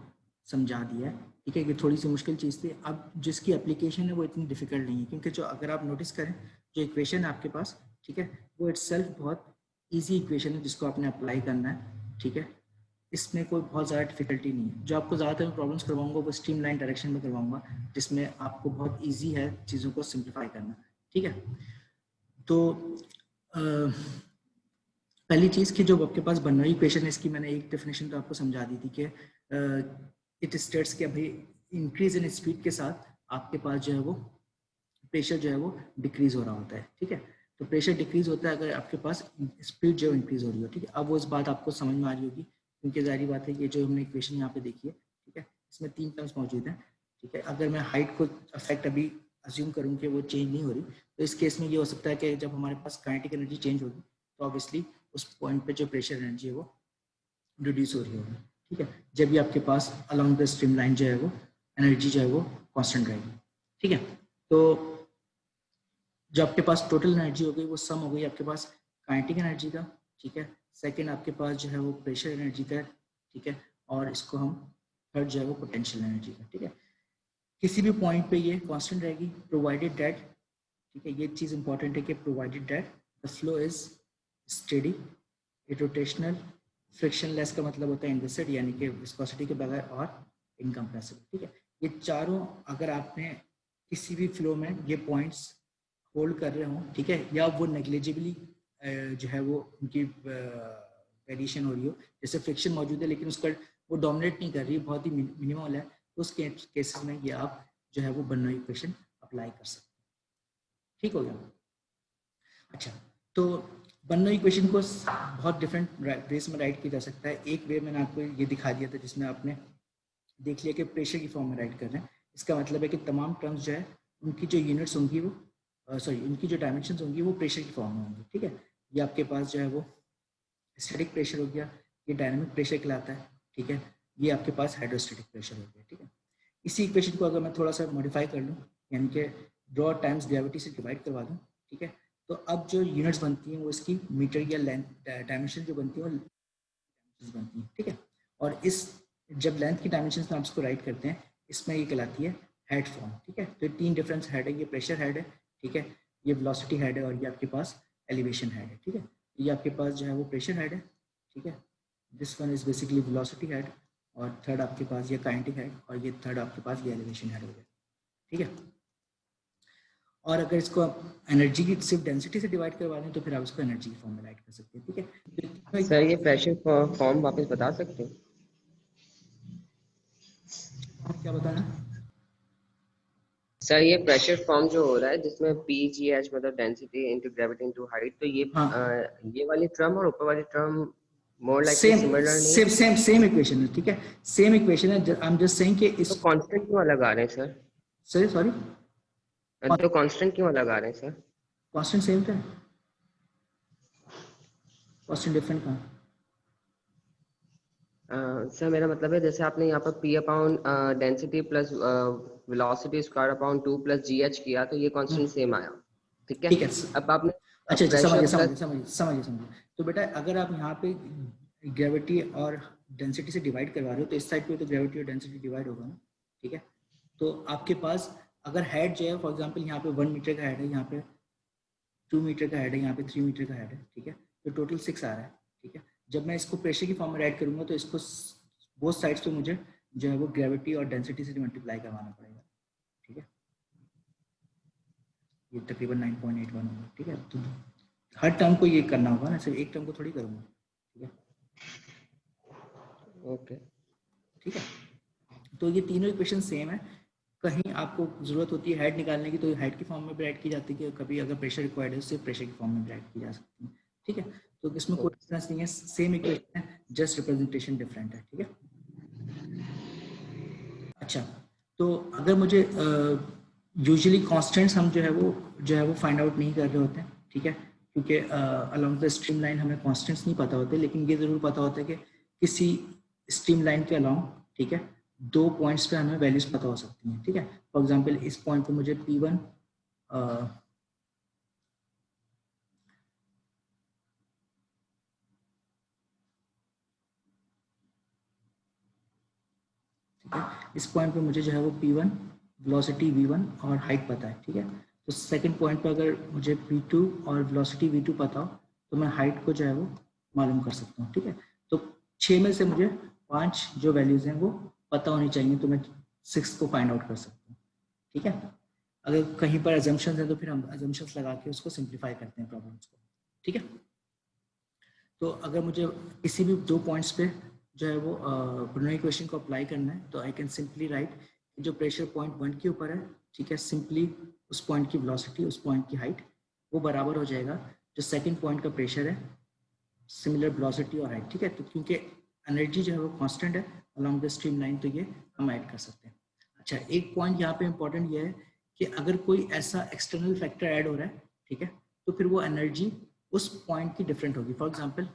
समझा दिया है। ठीक है, कि थोड़ी सी मुश्किल चीज़ थी, अब जिसकी एप्लीकेशन है वो इतनी डिफिकल्ट नहीं है, क्योंकि जो अगर आप नोटिस करें जो इक्वेशन है आपके पास, ठीक है, वो इटसेल्फ बहुत ईजी इक्वेशन है जिसको आपने अप्लाई करना है। ठीक है, इसमें कोई बहुत ज़्यादा डिफिकल्टी नहीं है। जो आपको ज़्यादातर प्रॉब्लम्स करवाऊंगा वो स्ट्रीम लाइन डायरेक्शन में करवाऊंगा, जिसमें आपको बहुत ईजी है चीज़ों को सिंप्लीफाई करना। ठीक है, तो पहली चीज़ कि जो आपके पास बर्नौली इक्वेशन है, इसकी मैंने एक डेफिनेशन तो आपको समझा दी थी कि इट स्टेट्स कि अभी इंक्रीज इन स्पीड के साथ आपके पास जो है वो प्रेशर जो है वो डिक्रीज हो रहा होता है। ठीक है, तो प्रेशर डिक्रीज होता है अगर आपके पास स्पीड जो इंक्रीज हो रही हो। ठीक है, अब वो इस बात आपको समझ में आ रही होगी, क्योंकि जारी बात है कि जो हमने इक्वेशन यहाँ पे देखी है, ठीक है, इसमें 3 टर्म्स मौजूद हैं। ठीक है, अगर मैं हाइट को अफेक्ट अभी अज्यूम करूँ कि वो चेंज नहीं हो रही, तो इस केस में ये हो सकता है कि जब हमारे पास काइनेटिक एनर्जी चेंज होगी तो ऑब्वियसली उस पॉइंट पे जो प्रेशर एनर्जी है वो रिड्यूस हो रही होगी। ठीक है, जब भी आपके पास अलोंग द स्ट्रीम लाइन जो है वो एनर्जी जो है वो कांस्टेंट रहेगी। ठीक है, तो जो आपके पास टोटल एनर्जी हो गई वो सम हो गई आपके पास काइनेटिक एनर्जी का। ठीक है, सेकंड आपके पास जो है वो प्रेशर एनर्जी का। ठीक है, और इसको हम थर्ड जो है वो पोटेंशियल एनर्जी का। ठीक है, किसी भी पॉइंट पे ये कांस्टेंट रहेगी प्रोवाइडेड दैट, ठीक है, ये चीज़ इंपॉर्टेंट है कि provided that the flow is steady, rotational, frictionless का मतलब होता है इनविसिड, यानी कि विस्कोसिटी के बगैर, और इनकम्प्रेसिबल। ठीक है, ये चारों अगर आपने किसी भी फ्लो में ये पॉइंट्स होल्ड कर रहे हो, ठीक है, या वो नेग्लिजिबली जो है वो उनकी वेरिएशन हो रही हो, जैसे फ्रिक्शन मौजूद है लेकिन उसका वो डोमिनेट नहीं कर रही, बहुत ही मिनिमल है, तो उस केसेस में ये आप जो है वो बर्नौली इक्वेशन अप्लाई कर सकते हैं। ठीक हो गया? अच्छा, तो बर्नौली इक्वेशन को बहुत डिफरेंट वेज में राइट किया जा सकता है। एक वे मैंने आपको ये दिखा दिया था जिसमें आपने देख लिया कि प्रेशर की फॉर्म में राइट कर रहे हैं। इसका मतलब है कि तमाम टर्म्स जो है उनकी जो यूनिट्स होंगी वो सॉरी उनकी जो डायमेंशन होंगी वो प्रेशर की फॉर्म में होंगी। ठीक है, ये आपके पास जो है वो स्टैटिक प्रेशर हो गया, ये डायनामिक प्रेशर कहलाता है। ठीक है, ये आपके पास हाइड्रोस्टेटिक प्रेशर हो गया। ठीक है, इसी इक्वेशन को अगर मैं थोड़ा सा मॉडिफाई कर लूँ, यानी कि ड्रॉ टाइम्स ग्रेविटी से डिवाइड करवा दूँ, ठीक है, तो अब जो यूनिट्स बनती हैं वो इसकी मीटर या लेंथ डायमेंशन जो बनती है वो बनती है। ठीक है, और इस जब लेंथ की डायमेंशन में आप इसको राइट करते हैं, इसमें ये कहलाती है हेड फॉर्म। ठीक है, तो 3 डिफरेंस हेड है, ये प्रेशर हेड है, ठीक है, ये वेलोसिटी हेड है, और ये आपके पास एलिवेशन हेड है। ठीक है, ये आपके पास जो है वो प्रेशर हेड है। ठीक है, this one is basically velocity head, और थर्ड आपके पास ये काइनेटिक हेड, और ये थर्ड आपके पास ये एलिवेशन हेड हो गया। ठीक है, और अगर इसको आप एनर्जी की सिर्फ डेंसिटी से डिवाइड करवा दें तो फिर आप इसको एनर्जी की फॉर्म में राइट कर सकते हैं। ठीक है, सर ये प्रेशर फॉर्म वापस बता सकते हैं? आप क्या बताना? सर ये प्रेशर फॉर्म जो हो रहा है जिसमें पी जी एच मतलब density into gravity into height, तो हाँ, ये वाली टर्म और ऊपर वाली term more like same similar नहीं सेम है? सेम सेम इक्वेशन है, ठीक है, सेम इक्वेशन है। आई एम जस्ट सेइंग कि तो इस कांस्टेंट क्यों अलग आ रहे हैं सर? सॉरी तो कांस्टेंट क्यों अलग आ रहे हैं सर? कांस्टेंट सेम था, कांस्टेंट डिफरेंट कहाँ? सर मेरा मतलब है जैसे आपने यहाँ पर p upon density plus velocity square upon 2 plus gh किया तो ये कांस्टेंट सेम आया, ठीक है। ठीक है, अब आपने अच्छा अच्छा, प्रेशर समझिए प्लस समझिए समझिए समझिए। तो बेटा अगर आप यहाँ पे ग्रेविटी और डेंसिटी से डिवाइड करवा रहे हो तो इस साइड पे तो ग्रेविटी और डेंसिटी डिवाइड होगा ना, ठीक है। तो आपके पास अगर हेड जो है फॉर एग्जांपल यहाँ पे 1 मीटर का हेड है, यहाँ पे 2 मीटर का हेड है, यहाँ पे 3 मीटर का हेड है, ठीक है, तो टोटल 6 आ रहा है, ठीक है। जब मैं इसको प्रेशर की फॉर्म में ऐड करूंगा तो इसको बोथ साइड्स पे मुझे जो है वो ग्रेविटी और डेंसिटी से मल्टीप्लाई करवाना पड़ेगा, ठीक है। ये तकरीबन 9.81 होगा, ठीक है। तो हर टर्म को ये करना होगा ना, सिर्फ एक टर्म को थोड़ी करूंगा, ठीक है। ओके, ठीक है, तो ये तीनों इक्वेशन सेम है। कहीं आपको जरूरत होती है हेड निकालने की तो हेड की फॉर्म में भी राइट की जाती है, कभी अगर प्रेशर रिक्वायर्ड है तो सिर्फ प्रेशर की फॉर्म में भी राइट की जा सकती है, ठीक है। तो इसमें कोई डिफरेंस नहीं है, सेम इक्वेशन है, जस्ट रिप्रेजेंटेशन डिफरेंट है, ठीक है। अच्छा, तो अगर मुझे यूजुअली कांस्टेंट्स हम जो है वो फाइंड आउट नहीं कर रहे होते हैं, ठीक है, क्योंकि अलोंग द स्ट्रीम लाइन हमें कांस्टेंट्स नहीं पता होते, लेकिन ये ज़रूर पता होता है कि किसी स्ट्रीम लाइन के अलोंग, ठीक है, 2 पॉइंट्स पे हमें वैल्यूज पता हो सकती हैं, ठीक है। फॉर एग्जांपल इस पॉइंट पे मुझे P1 इस पॉइंट पे मुझे जो है वो P1 वेलोसिटी V1 और हाइट पता है, ठीक है। तो सेकंड पॉइंट पे अगर मुझे P2 और वेलोसिटी V2 पता हो तो मैं हाइट को जो है वो मालूम कर सकता हूँ, ठीक है। तो 6 में से मुझे 5 जो वैल्यूज हैं वो पता होनी चाहिए, तो मैं 6 को फाइंड आउट कर सकता हूँ, ठीक है। अगर कहीं पर अजम्पशंस है तो फिर हम अजम्पशंस लगा के उसको सिंप्लीफाई करते हैं प्रॉब्लम्स को, ठीक है। तो अगर मुझे किसी भी 2 पॉइंट्स पे जो है वो ब्रुनोई इक्वेशन को अप्लाई करना है तो आई कैन सिंपली राइट जो प्रेशर पॉइंट 1 के ऊपर है, ठीक है, सिंपली उस पॉइंट की वेलोसिटी, उस पॉइंट की हाइट वो बराबर हो जाएगा जो सेकंड पॉइंट का प्रेशर है, सिमिलर वेलोसिटी और हाइट, ठीक है। तो क्योंकि एनर्जी जो है वो कांस्टेंट है अलोंग द स्ट्रीम लाइन, तो ये हम ऐड कर सकते हैं। अच्छा, एक पॉइंट यहाँ पे इंपॉर्टेंट ये है कि अगर कोई ऐसा एक्सटर्नल फैक्टर ऐड हो रहा है, ठीक है, तो फिर वो एनर्जी उस पॉइंट की डिफरेंट होगी। फॉर एग्जांपल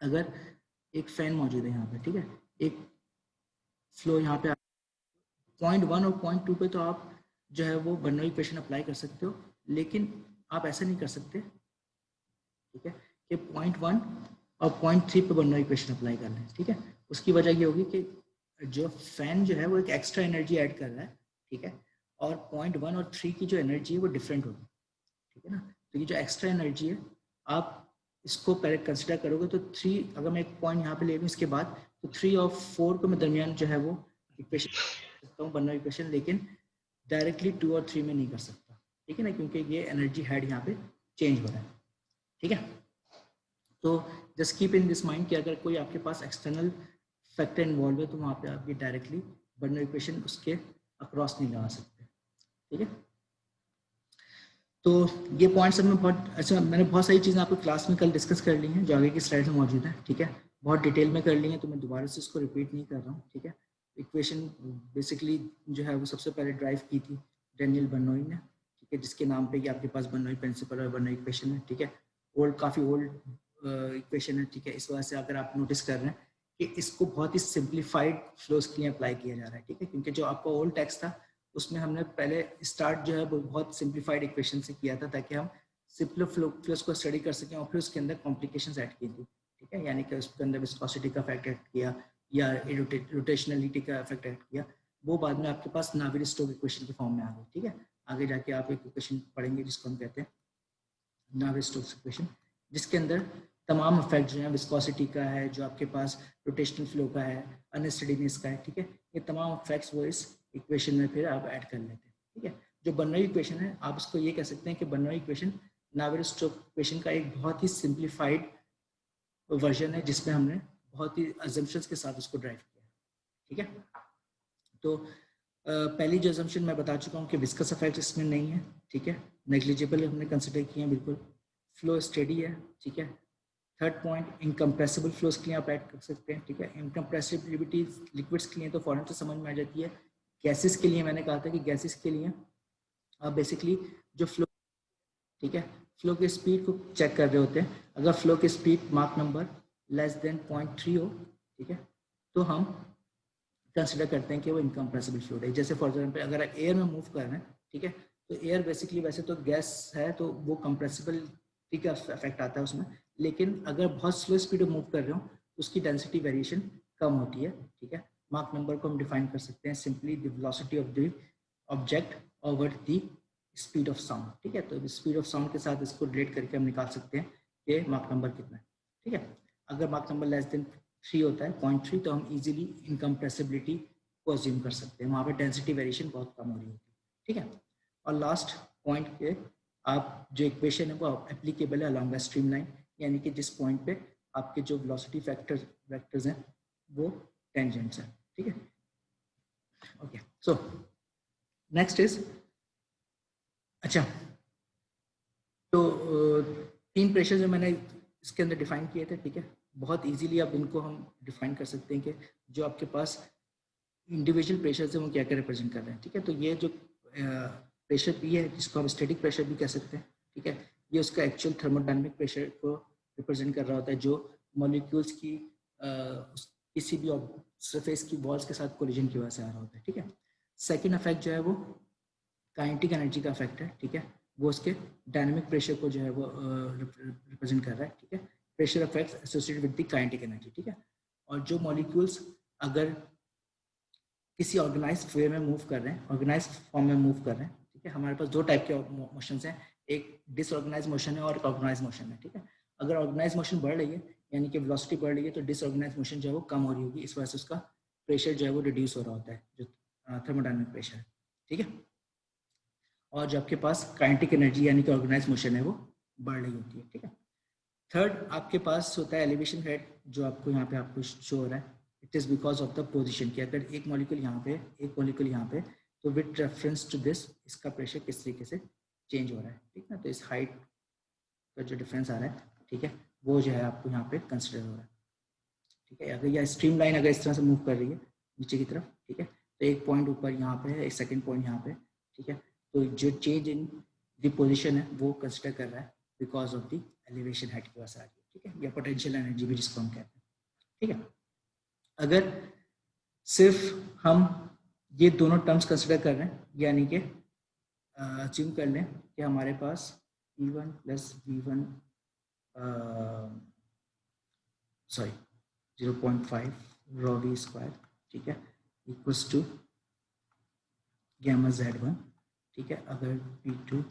अगर एक फैन मौजूद है यहाँ पे, ठीक है, एक फ्लो यहाँ पे 0.1 और 0.2 पे तो आप जो है वो बर्नौली इक्वेशन अप्लाई कर सकते हो, लेकिन आप ऐसा नहीं कर सकते, ठीक है, कि 0.1 और 0.3 पे बर्नौली इक्वेशन अप्लाई कर लें, ठीक है। उसकी वजह ये होगी कि जो फैन जो है वो एक एक्स्ट्रा एनर्जी ऐड कर रहा है, ठीक है, और 0.1 और 3 की जो एनर्जी है वो डिफरेंट होगी, ठीक है ना। तो ये जो एक्स्ट्रा एनर्जी है आप इसको पहले कंसिडर करोगे तो 3, अगर मैं एक पॉइंट यहाँ पे ले लूँ इसके बाद, तो 3 और 4 को मैं दरमियान जो है वो इक्वेशन सकता हूँ बर्नौली इक्वेशन, लेकिन डायरेक्टली 2 और 3 में नहीं कर सकता, ठीक है ना, क्योंकि ये एनर्जी हेड यहाँ पे चेंज हो रहा है, ठीक है। तो just keep in this mind कि अगर कोई आपके पास एक्सटर्नल फैक्टर इन्वॉल्व है तो वहाँ पे आप ये डायरेक्टली बर्नौली इक्वेशन उसके अक्रॉस नहीं लगा सकते, ठीक है। तो ये पॉइंट्स में बहुत अच्छा, मैंने बहुत सारी चीज़ें आपको क्लास में कल डिस्कस कर ली हैं जो आगे की स्लाइड में मौजूद है, ठीक है, बहुत डिटेल में कर ली हैं, तो मैं दोबारा से इसको रिपीट नहीं कर रहा हूँ, ठीक है। इक्वेशन बेसिकली जो है वो सबसे पहले ड्राइव की थी डेनियल बर्नौली ने, ठीक है, जिसके नाम पे कि आपके पास बर्नौली प्रिंसिपल और बर्नौली इक्वेशन है, ठीक है। काफ़ी ओल्ड इक्वेशन है, ठीक है। इस वजह से अगर आप नोटिस कर रहे हैं कि इसको बहुत ही सिंप्लीफाइड फ्लोज के लिए अप्लाई किया जा रहा है, ठीक है, क्योंकि जो आपका ओल्ड टेक्स्ट था उसमें हमने पहले स्टार्ट जो है वो बहुत सिंप्लीफाइड इक्वेशन से किया था ताकि हम सिंपल फ्लोज को स्टडी कर सकें और फिर उसके अंदर कॉम्प्लिकेशंस ऐड की थी, ठीक है, यानी कि उसके अंदर विस्कोसिटी का इफेक्ट ऐड किया या रोटेशनलिटी का इफेक्ट ऐड किया, वो बाद में आपके पास नावियर-स्टोक्स इक्वेशन की फॉर्म में आ गई, ठीक है। आगे जाके आप एक इक्वेशन पढ़ेंगे जिसको हम कहते हैं नावियर-स्टोक्स इक्वेशन, जिसके अंदर तमाम इफेक्ट जो है विस्कोसिटी का है, जो आपके पास रोटेशनल फ्लो का है, अनस्टेडीनेस का है, ठीक है, ये तमाम इफेक्ट्स वो इस इक्वेशन में फिर आप ऐड कर लेते हैं, ठीक है। जो बर्नौली इक्वेशन है आप इसको ये कह सकते हैं कि बर्नौली इक्वेशन नावियर-स्टोक्स इक्वेशन का एक बहुत ही सिंप्लीफाइड वर्जन है जिसमें हमने बहुत ही अजम्पशंस के साथ उसको ड्राइव किया, ठीक है। तो पहली जो अजम्पशन मैं बता चुका हूँ कि विस्कस इफेक्ट इसमें नहीं है, ठीक है, नेग्लिजिबल हमने कंसिडर किए हैं बिल्कुल, फ्लो स्टेडी है, ठीक है, थर्ड पॉइंट इनकम्प्रेसिबल फ्लोज के लिए आप ऐड कर सकते हैं, ठीक है। इनकम्प्रेसिबिलिटी लिक्विड्स के लिए तो फॉरन से समझ में आ जाती है। गैसेस के लिए मैंने कहा था कि गैसेस के लिए आप बेसिकली जो फ्लो, ठीक है, फ्लो की स्पीड को चेक कर रहे होते हैं। अगर फ्लो की speed mark number less than 0.3 हो, ठीक है, तो हम कंसिडर करते हैं कि वो इनकम्प्रेसिबल फ्लूइड है। जैसे फॉर एग्जाम्पल अगर एयर में मूव कर रहे हैं, ठीक है, तो एयर बेसिकली वैसे तो गैस है तो वो कंप्रेसिबिलिटी का इफेक्ट आता है उसमें, लेकिन अगर बहुत स्लो स्पीड में मूव कर रहे हो उसकी डेंसिटी वेरिएशन कम होती है, ठीक है। मार्क नंबर को हम डिफाइन कर सकते हैं simply the velocity of the object over the speed of sound, ठीक है। तो स्पीड ऑफ साउंड के साथ इसको रिलेट करके हम निकाल सकते हैं कि मार्क नंबर कितना है, ठीक है। अगर मार्क नंबर लेस देन 3 होता है 0.3, तो हम इजीली इनकम्प्रेसिबिलिटी को अज्यूम कर सकते हैं, वहाँ पर डेंसिटी वेरिएशन बहुत कम हो रही होती है, ठीक है। और लास्ट पॉइंट पे आप जो इक्वेशन है वो एप्लीकेबल है अलॉन्ग द स्ट्रीमलाइन, यानी कि जिस पॉइंट पे आपके जो वेलोसिटी वेक्टर्स हैं वो टेंजेंट्स हैं, ठीक है। ओके, सो नेक्स्ट इज, अच्छा, तो 3 प्रेशर जो मैंने इसके अंदर डिफाइन किए थे, ठीक है। बहुत इजीली अब इनको हम डिफाइन कर सकते हैं कि जो आपके पास इंडिविजुअल प्रेशर है वो क्या क्या रिप्रेजेंट कर रहे हैं, ठीक है। तो ये जो प्रेशर पी है जिसको हम स्टैटिक प्रेशर भी कह सकते हैं, ठीक है, ये उसका एक्चुअल थर्मोडायनामिक प्रेशर को रिप्रेजेंट कर रहा होता है जो मॉलिक्यूल्स की किसी भी सरफेस की वॉल्स के साथ कोलिजन की वजह से आ रहा होता है, ठीक है। सेकेंड इफेक्ट जो है वो काइनेटिक एनर्जी का इफेक्ट है, ठीक है, वो उसके डायनामिक प्रेशर को जो है वो रिप्रेजेंट कर रहा है, ठीक है। Pressure effects associated with the kinetic energy, ठीक है। और जो मॉलिक्यूल्स अगर किसी ऑर्गेनाइज वे में मूव कर रहे हैं, ऑर्गेनाइज फॉर्म में मूव कर रहे हैं, ठीक है, हमारे पास 2 टाइप के मोशंस हैं, एक डिसऑर्गेनाइज मोशन है और एक ऑर्गेनाइज मोशन है, ठीक है। अगर ऑर्गेनाइज मोशन बढ़ रही है यानी कि वेलोसिटी बढ़ रही है तो डिसऑर्गेनाइज मोशन जो है वो कम हो रही होगी, इस वजह से उसका प्रेशर जो है वो रिड्यूस हो रहा होता है, जो थर्मोडायनामिक प्रेशर है, ठीक है। और जो आपके पास काइनेटिक एनर्जी यानी कि ऑर्गेनाइज मोशन है वो बढ़ रही होती है, ठीक है। थर्ड आपके पास होता है एलिवेशन हेड, जो आपको यहाँ पे आपको शो हो रहा है। It is because of the position कि अगर एक मॉलिक्यूल यहाँ पे एक मॉलिक्यूल यहाँ पे, तो विद रेफरेंस टू दिस इसका प्रेशर किस तरीके से चेंज हो रहा है, ठीक है। तो इस हाइट का जो डिफरेंस आ रहा है, ठीक है, वो जो है आपको यहाँ पे कंसिडर हो रहा है, ठीक है। अगर यह स्ट्रीम लाइन अगर इस तरह से मूव कर रही है नीचे की तरफ, ठीक है, तो एक पॉइंट ऊपर यहाँ पे है, एक सेकेंड पॉइंट यहाँ पे, ठीक है, तो जो चेंज इन द पोजिशन है वो कंसिडर कर रहा है because of the elevation height की वजह से आ रही है, ठीक है, या पोटेंशियल एनर्जी भी जिसको हम कहते हैं, ठीक है। अगर सिर्फ हम ये दोनों टर्म्स कंसिडर कर रहे हैं, यानी कि अज्यूम कर लें कि हमारे पास E1 plus V1 sorry 0.5 rho v square, ठीक है, इक्वल्स टू गैमा Z1, ठीक है। अगर P2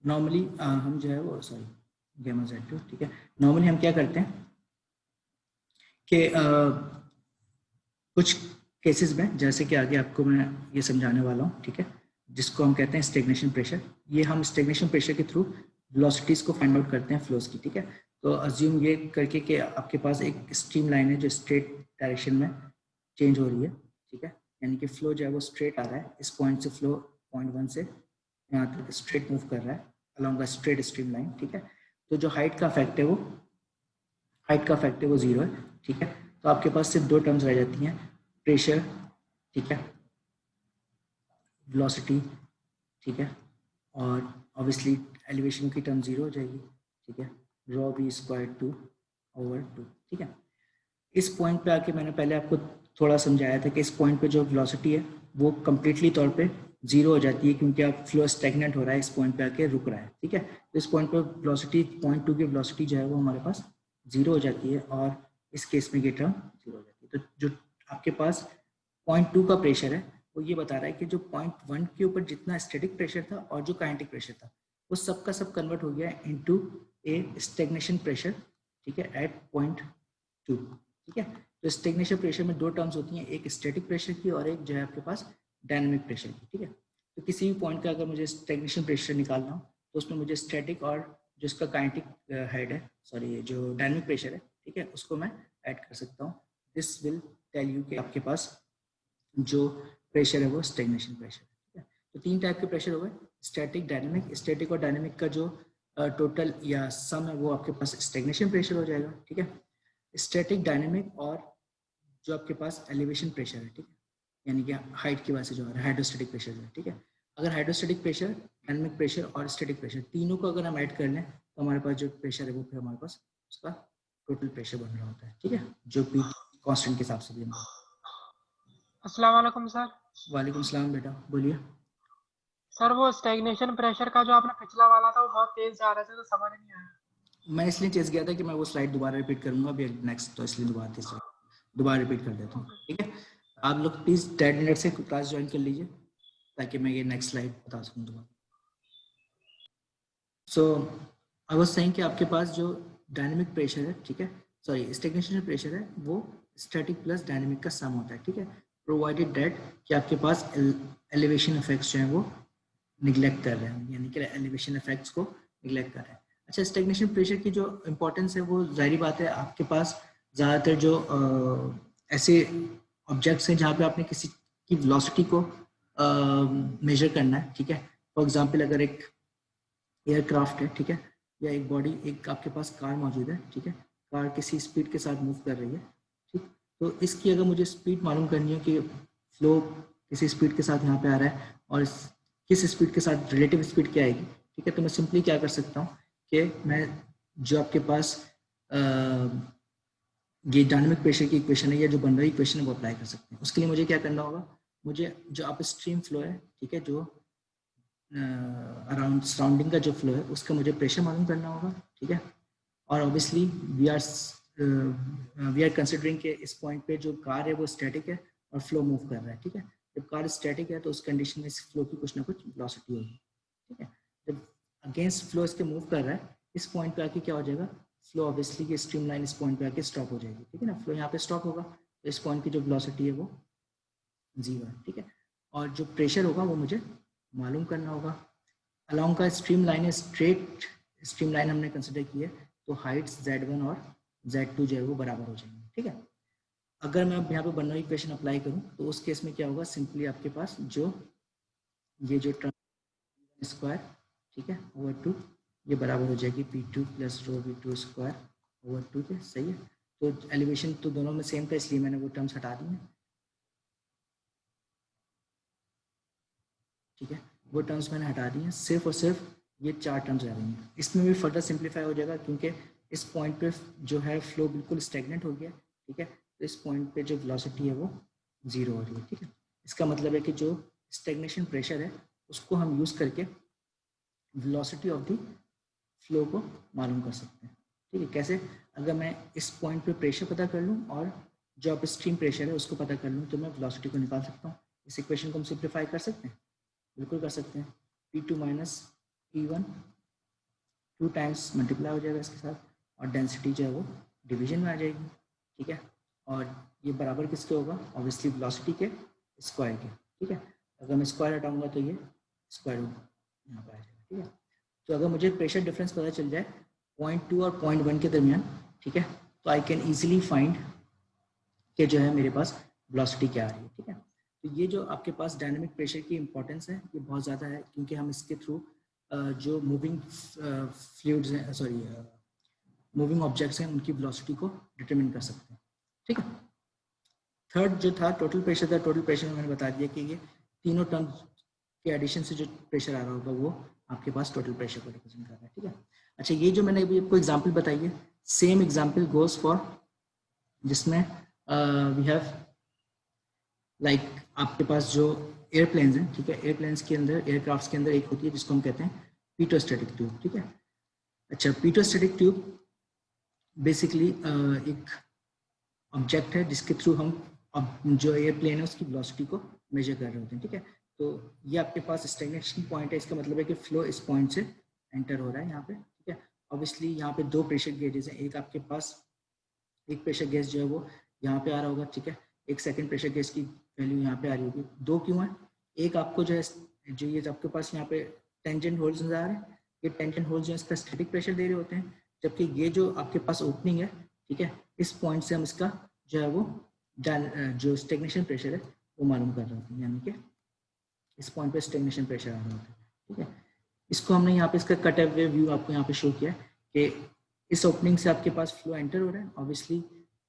नॉर्मली हम जो है वो सॉरी गैमा Z2, ठीक है, नॉर्मली हम क्या करते हैं कि कुछ केसेस में, जैसे कि आगे आपको मैं ये समझाने वाला हूँ, ठीक है, जिसको हम कहते हैं स्टेग्नेशन प्रेशर। ये हम स्टेग्नेशन प्रेशर के थ्रू वेलोसिटीज को फाइंड आउट करते हैं फ्लोज की, ठीक है। तो अज्यूम ये करके कि आपके पास एक स्ट्रीम लाइन है जो स्ट्रेट डायरेक्शन में चेंज हो रही है, ठीक है, यानी कि फ्लो जो है वो स्ट्रेट आ रहा है, इस पॉइंट से फ्लो पॉइंट 1 से यहाँ तक स्ट्रेट मूव कर रहा है along the straight stream line, ठीक है। तो जो हाइट का इफेक्ट है वो 0 है, ठीक है। तो आपके पास सिर्फ 2 टर्म्स रह जाती हैं, प्रेशर, ठीक है, वेलोसिटी, ठीक है, और ऑब्वियसली एलिवेशन की टर्म 0 हो जाएगी, ठीक है, rho v स्क्वायर 2 ओवर 2, ठीक है। इस पॉइंट पे आके मैंने पहले आपको थोड़ा समझाया था कि इस पॉइंट पे जो वेलोसिटी है वो कम्प्लीटली तौर पे 0 हो जाती है, क्योंकि आप फ्लो स्टैग्नेंट हो रहा है, इस पॉइंट पे आके रुक रहा है, ठीक है। तो इस पॉइंट पे वेलोसिटी 0.2 की वेलोसिटी जो है वो हमारे पास 0 हो जाती है, और इस केस में ये टर्म 0 हो जाती है। तो जो आपके पास 0.2 का प्रेशर है वो ये बता रहा है कि जो 0.1 के ऊपर जितना स्टैटिक प्रेशर था और जो काइनेटिक प्रेशर था वो सब का सब कन्वर्ट हो गया इनटू ए स्टैग्नेशन प्रेशर, ठीक है, एट 0.2, ठीक है। तो स्टैग्नेशन प्रेशर में 2 टर्म्स होती हैं, एक स्टैटिक प्रेशर की और एक जो है आपके पास डायनामिक प्रेशर की, ठीक है। तो किसी भी पॉइंट का अगर मुझे स्टैग्नेशन प्रेशर निकालना हो तो उसमें मुझे स्टैटिक और जो इसका काइनेटिक हेड है, सॉरी जो डायनामिक प्रेशर है, ठीक है, उसको मैं ऐड कर सकता हूँ। दिस विल टेल यू कि आपके पास जो प्रेशर है वो स्टैग्नेशन प्रेशर है, ठीक है। तो 3 टाइप के प्रेशर हो गए, स्टैटिक, डायनेमिक। स्टैटिक और डायनेमिक का जो टोटल या सम है वो आपके पास स्टैग्नेशन प्रेशर हो जाएगा, ठीक है। स्टैटिक, डायनेमिक और जो आपके पास एलिवेशन प्रेशर है, ठीक है, यानी कि हाइट की वजह से जो है हाइड्रोस्टैटिक प्रेशर है, ठीक है। अगर हाइड्रोस्टैटिक प्रेशर, डायनेमिक प्रेशर और स्टैटिक प्रेशर तीनों को अगर हम ऐड कर लें तो हमारे पास जो प्रेशर है वो फिर हमारे पास उसका टोटल प्रेशर बन रहा होता है, ठीक है, जो पी कांस्टेंट के हिसाब से भी हम। अस्सलाम वालेकुम सर। वालेकुम सलाम बेटा, बोलिए। सर वो स्टैग्नेशन प्रेशर का जो आपने पिछला वाला था वो बहुत तेज जा रहा था तो समझ नहीं आया। मैं इसलिए चेस गया था कि मैं वो स्लाइड दोबारा रिपीट करूंगा अभी नेक्स्ट, तो इसलिए दोबारा रिपीट कर देता हूँ, ठीक है। आप लोग प्लीज 10 मिनट से क्लास ज्वाइन कर लीजिए ताकि मैं ये नेक्स्ट स्लाइड बता सकूँ दोबारा। सो आई वाज सेइंग कि आपके पास जो डायनेमिक प्रेशर है, ठीक है, सॉरी स्टैग्नेशन प्रेशर है, वो स्टैटिक प्लस डायनेमिक का सम होता है, ठीक है, प्रोवाइडेड दैट कि आपके पास एलिवेशन इफेक्ट्स जो हैं वो निगलेक्ट कर रहे हैं, यानी कि एलिवेशन इफेक्ट्स को निगलेक्ट कर रहे हैं। अच्छा, स्टैग्नेशन प्रेशर की जो इंपॉर्टेंस है वो जाहिर बात है, आपके पास ज़्यादातर जो ऐसे ऑब्जेक्ट्स हैं जहाँ पे आपने किसी की वेलोसिटी को मेजर करना है, ठीक है। फॉर एग्जांपल अगर एक एयरक्राफ्ट है, ठीक है, या एक बॉडी, एक आपके पास कार मौजूद है, ठीक है, कार किसी स्पीड के साथ मूव कर रही है, ठीक, तो इसकी अगर मुझे स्पीड मालूम करनी है कि फ्लो किसी स्पीड के साथ यहाँ पे आ रहा है और किस स्पीड के साथ रिलेटिव स्पीड क्या आएगी, ठीक है, तो मैं सिंपली क्या कर सकता हूँ कि मैं जो आपके पास ये डायनामिक प्रेशर की इक्वेशन है या जो बन रही इक्वेशन है वो अप्लाई कर सकते हैं। उसके लिए मुझे क्या करना होगा, मुझे जो अप स्ट्रीम फ्लो है, ठीक है, जो अराउंड सराउंडिंग का जो फ्लो है उसका मुझे प्रेशर मालूम करना होगा, ठीक है। और ऑब्वियसली वी आर कंसिडरिंग के इस पॉइंट पे जो कार है वो स्टैटिक है और फ्लो मूव कर रहा है, ठीक है। जब कार स्टैटिक है तो उस कंडीशन में इस फ्लो की कुछ ना कुछ वेलोसिटी होगी, ठीक है। जब अगेंस्ट फ्लो इसके मूव कर रहा है, इस पॉइंट पे आके क्या हो जाएगा, फ्लो ऑब्वियसली की स्ट्रीम लाइन इस पॉइंट पे आके स्टॉप हो जाएगी, ठीक है ना, फ्लो यहाँ पे स्टॉप होगा तो इस पॉइंट की जो वेलोसिटी है वो 0 है, ठीक है। और जो प्रेशर होगा वो मुझे मालूम करना होगा। अलोंग का स्ट्रीम लाइन है, स्ट्रेट स्ट्रीम लाइन हमने कंसिडर की है, तो हाइट्स Z1 और Z2 जो है वो बराबर हो जाएंगे, ठीक है। अगर मैं अब यहाँ पे बर्नौली इक्वेशन अप्लाई करूँ तो उस केस में क्या होगा, सिंपली आपके पास जो ये जो टर्म स्क्वायर, ठीक है, ओवर 2 ये बराबर हो जाएगी P2 प्लस रो V2 स्क्वायर ओवर 2 के, सही है। तो एलिवेशन तो दोनों में सेम था इसलिए मैंने वो टर्म्स हटा दी हैं, ठीक है, वो टर्म्स मैंने हटा दी हैं, सिर्फ और सिर्फ ये 4 टर्म्स रह रही हैं। इसमें भी फर्दर सिंप्लीफाई हो जाएगा क्योंकि इस पॉइंट पे जो है फ्लो बिल्कुल स्टेगनेंट हो गया, ठीक है, तो इस पॉइंट पे जो वेलोसिटी है वो 0 हो रही है, ठीक है। इसका मतलब है कि जो स्टेगनेशन प्रेशर है उसको हम यूज़ करके वेलोसिटी ऑफ द फ्लो को मालूम कर सकते हैं, ठीक है। कैसे, अगर मैं इस पॉइंट पे प्रेशर पता कर लूँ और जो अप स्ट्रीम प्रेशर है उसको पता कर लूँ तो मैं वेलोसिटी को निकाल सकता हूँ। इस इक्वेशन को हम सिंप्लीफाई कर सकते हैं, बिल्कुल कर सकते हैं। P2 minus P1 2 times multiply हो जाएगा इसके साथ और डेंसिटी जो है वो डिवीजन में आ जाएगी, ठीक है। और ये बराबर किसके होगा, ऑब्वियसली वेलोसिटी के स्क्वायर के, ठीक है। अगर मैं स्क्वायर हटाऊंगा तो ये स्क्वायर यहाँ पर आ जाएगा, ठीक है। तो अगर मुझे प्रेशर डिफरेंस पता चल जाए 0.2 और 0.1 के दरमियान, ठीक है, तो आई कैन ईजिली फाइंड कि जो है मेरे पास वेलोसिटी क्या आ रही है, ठीक है। तो ये जो आपके पास डायनामिक प्रेशर की इंपॉर्टेंस है ये बहुत ज़्यादा है क्योंकि हम इसके थ्रू जो मूविंग फ्लूइड्स हैं, सॉरी मूविंग ऑब्जेक्ट्स हैं उनकी वेलोसिटी को डिटरमिन कर सकते हैं, ठीक है। थर्ड जो था टोटल प्रेशर था, टोटल प्रेशर में मैंने बता दिया कि ये तीनों टर्म्स के एडिशन से जो प्रेशर आ रहा होगा वो आपके पास टोटल प्रेशर को रिप्रेजेंट कर रहा है, ठीक है। अच्छा, ये जो मैंने अभी आपको एग्जाम्पल बताई है, सेम एग्जाम्पल गोज फॉर जिसमें वी हैव लाइक आपके पास जो एयरप्लेन्स हैं, ठीक है, एयरप्लेन्स के अंदर, एयरक्राफ्ट्स के अंदर एक होती है जिसको हम कहते हैं पीटोस्टैटिक ट्यूब, ठीक है। अच्छा, पीटोस्टैटिक ट्यूब बेसिकली एक ऑब्जेक्ट है जिसके थ्रू हम अब जो एयरप्लेन है उसकी वेलोसिटी को मेजर कर रहे होते हैं, ठीक है। तो ये आपके पास स्टैग्नेशन पॉइंट है, इसका मतलब है कि फ्लो इस पॉइंट से एंटर हो रहा है यहाँ पे, ठीक है। ऑब्वियसली यहाँ पे 2 प्रेशर गेजेस हैं, एक आपके पास एक प्रेशर गेज जो है वो यहाँ पे आ रहा होगा, ठीक है, एक सेकंड प्रेशर गेज की वैल्यू यहाँ पे आ रही होगी। 2 क्यों है, एक आपको जो है जो ये आपके पास यहाँ पे टेंजेंट होल्स नजर आ रहे हैं, ये टेंजेंट होल्स जो है इसका स्टैटिक प्रेशर दे रहे होते हैं, जबकि ये जो आपके पास ओपनिंग है, ठीक है, इस पॉइंट से हम इसका जो है वो जो स्टैग्नेशन प्रेशर है वो मालूम कर रहे होते हैं, यानी कि इस पॉइंट पे स्टेगनेशन प्रेशर आ रहा होता है, ठीक है। इसको हमने यहाँ पे इसका कट अवे व्यू आपको यहाँ पे शो किया कि इस ओपनिंग से आपके पास फ्लो एंटर हो रहा है, ऑब्वियसली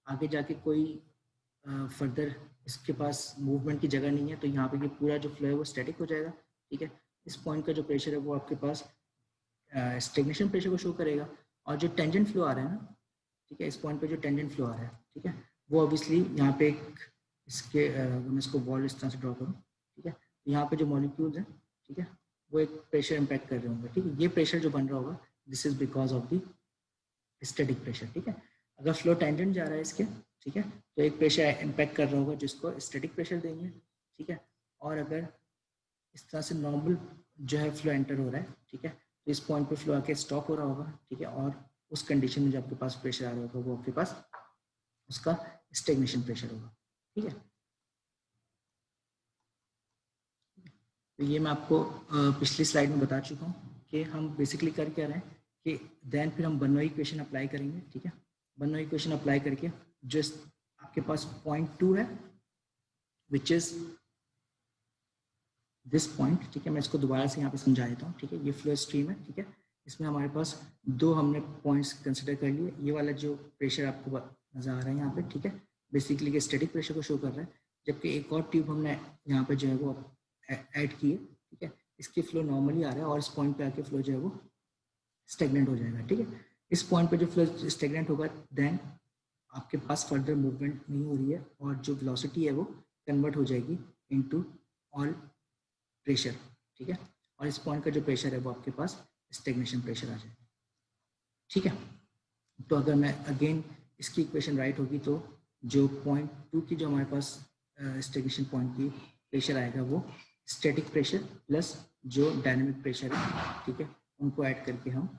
आगे जाके कोई फर्दर इसके पास मूवमेंट की जगह नहीं है, तो यहाँ पे ये पूरा जो फ्लो है वो स्टैटिक हो जाएगा, ठीक है। इस पॉइंट का जो प्रेशर है वो आपके पास स्टेगनेशन प्रेशर को शो करेगा, और जो टेंजेंट फ्लो आ रहा है ना, ठीक है, इस पॉइंट पे जो टेंजेंट फ्लो आ रहा है, ठीक है, वो ऑब्वियसली यहाँ पे एक इसके मैं इसको बॉल इस तरह से ड्रॉ करूँ, ठीक है, यहाँ पे जो मॉलिक्यूल्स हैं, ठीक है, वो एक प्रेशर इम्पैक्ट कर रहे होंगे, ठीक है। ये प्रेशर जो बन रहा होगा, this is because of the static pressure, ठीक है। अगर फ्लो टेंजेंट जा रहा है इसके, ठीक है, तो एक प्रेशर इम्पैक्ट कर रहा होगा जिसको स्टैटिक प्रेशर देंगे, ठीक है। और अगर इस तरह से नॉर्मल जो है फ्लो एंटर हो रहा है, ठीक है, तो इस पॉइंट पे फ्लो आके स्टॉप हो रहा होगा, ठीक है, और उस कंडीशन में जो आपके पास प्रेशर आ रहा होगा वो आपके पास उसका स्टेगनेशन प्रेशर होगा, ठीक है। तो ये मैं आपको पिछली स्लाइड में बता चुका हूँ कि हम बेसिकली कर क्या रहे हैं कि देन फिर हम बर्नौली इक्वेशन अप्लाई करेंगे, ठीक है। बर्नौली इक्वेशन अप्लाई करके जो आपके पास पॉइंट 2 है विच इज दिस पॉइंट, ठीक है, मैं इसको दोबारा से यहाँ पे समझा देता हूँ, ठीक है। ये फ्लो स्ट्रीम है, ठीक है, इसमें हमारे पास दो हमने पॉइंट्स कंसिडर कर लिए। ये वाला जो प्रेशर आपको नजर आ रहा है यहाँ पे, ठीक है, बेसिकली स्टैटिक प्रेशर को शो कर रहा है, जबकि एक और ट्यूब हमने यहाँ पे जो है वो ऐड की है, ठीक है। इसकी फ्लो नॉर्मली आ रहा है और इस पॉइंट पे आके फ्लो जो है वो स्टेगनेंट हो जाएगा, ठीक है। इस पॉइंट पे जो फ्लो स्टेगनेंट होगा देन आपके पास फर्दर मूवमेंट नहीं हो रही है और जो वेलोसिटी है वो कन्वर्ट हो जाएगी इनटू ऑल प्रेशर, ठीक है, और इस पॉइंट का जो प्रेशर है वो आपके पास स्टेगनेशन प्रेशर आ जाएगा, ठीक है। तो अगर मैं अगेन इसकी इक्वेशन राइट होगी तो जो पॉइंट 2 की जो हमारे पास स्टेगनेशन पॉइंट की प्रेशर आएगा वो स्टैटिक प्रेशर प्लस जो डायनेमिक प्रेशर है, ठीक है, उनको ऐड करके हम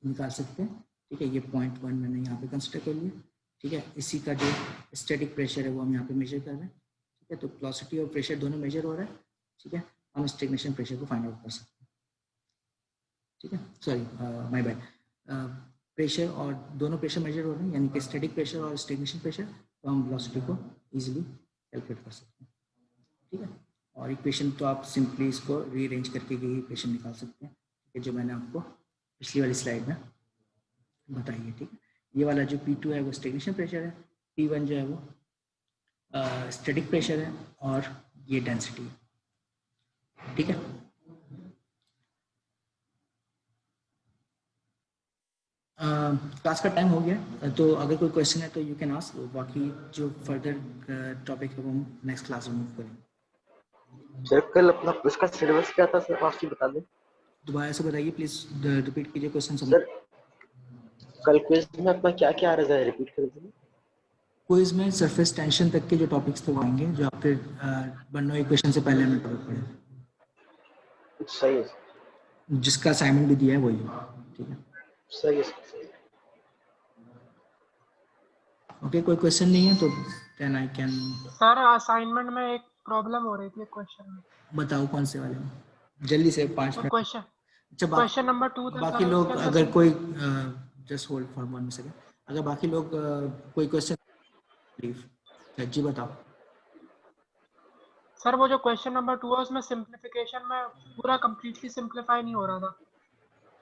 निकाल सकते हैं, ठीक है। ये पॉइंट 1 मैंने यहाँ पे कंसिडर कर लिया, ठीक है। इसी का जो स्टैटिक प्रेशर है वो हम यहाँ पे मेजर कर रहे हैं, ठीक है। तो वेलोसिटी और प्रेशर दोनों मेजर हो रहा है, ठीक है। हम स्टेगनेशन प्रेशर को फाइंड आउट कर सकते हैं, ठीक है। सॉरी माय बैड, प्रेशर और दोनों प्रेशर मेजर हो रहे हैं, यानी कि स्टैटिक प्रेशर और स्टेगनेशन प्रेशर, तो हम वेलोसिटी को इजीली कैलकुलेट कर सकते हैं, ठीक है। और इक्वेशन तो आप सिंपली इसको रीअरेंज करके यही इक्वेशन निकाल सकते हैं, ठीक है, जो मैंने आपको पिछली वाली स्लाइड में बताई है, ठीक है। ये वाला जो P2 है वो स्टेगनेशन प्रेशर है, P1 जो है वो स्टैटिक प्रेशर है और ये डेंसिटी है, ठीक है। क्लास का टाइम हो गया, तो अगर कोई क्वेश्चन है तो यू कैन आस्क, बाकी जो फर्दर टॉपिक है वो हम नेक्स्ट क्लास में मूव करेंगे। सर कल अपना उसका सिलेबस क्या था सर, आप बता दें। दोबारा से बताइए प्लीज, रिपीट कीजिए क्वेश्चन। सर कल क्विज में अपना क्या क्या आ रहा है, रिपीट कर दीजिए। क्विज में सरफेस टेंशन तक के जो टॉपिक्स थे वो आएंगे, जो आपके बर्नौली इक्वेशन से पहले हमने टॉपिक पढ़े। सही है, जिसका असाइनमेंट भी दिया है वही, ठीक है। सही है, सही है। ओके, कोई क्वेश्चन नहीं है तो then I can. Sir assignment में एक प्रॉब्लम हो रही थी क्वेश्चन में। बताओ कौन से वाले में, जल्दी से 5 मिनट। क्वेश्चन अच्छा, क्वेश्चन नंबर 2 था बाकी सर, लोग उसके अगर अंदर- कोई जस्ट होल्ड फॉर 1 सेकंड, अगर बाकी लोग कोई क्वेश्चन प्लीज जी बताओ। सर वो जो क्वेश्चन नंबर 2 है उसमें सिंप्लीफिकेशन में पूरा कंप्लीटली सिंप्लीफाई नहीं हो रहा था।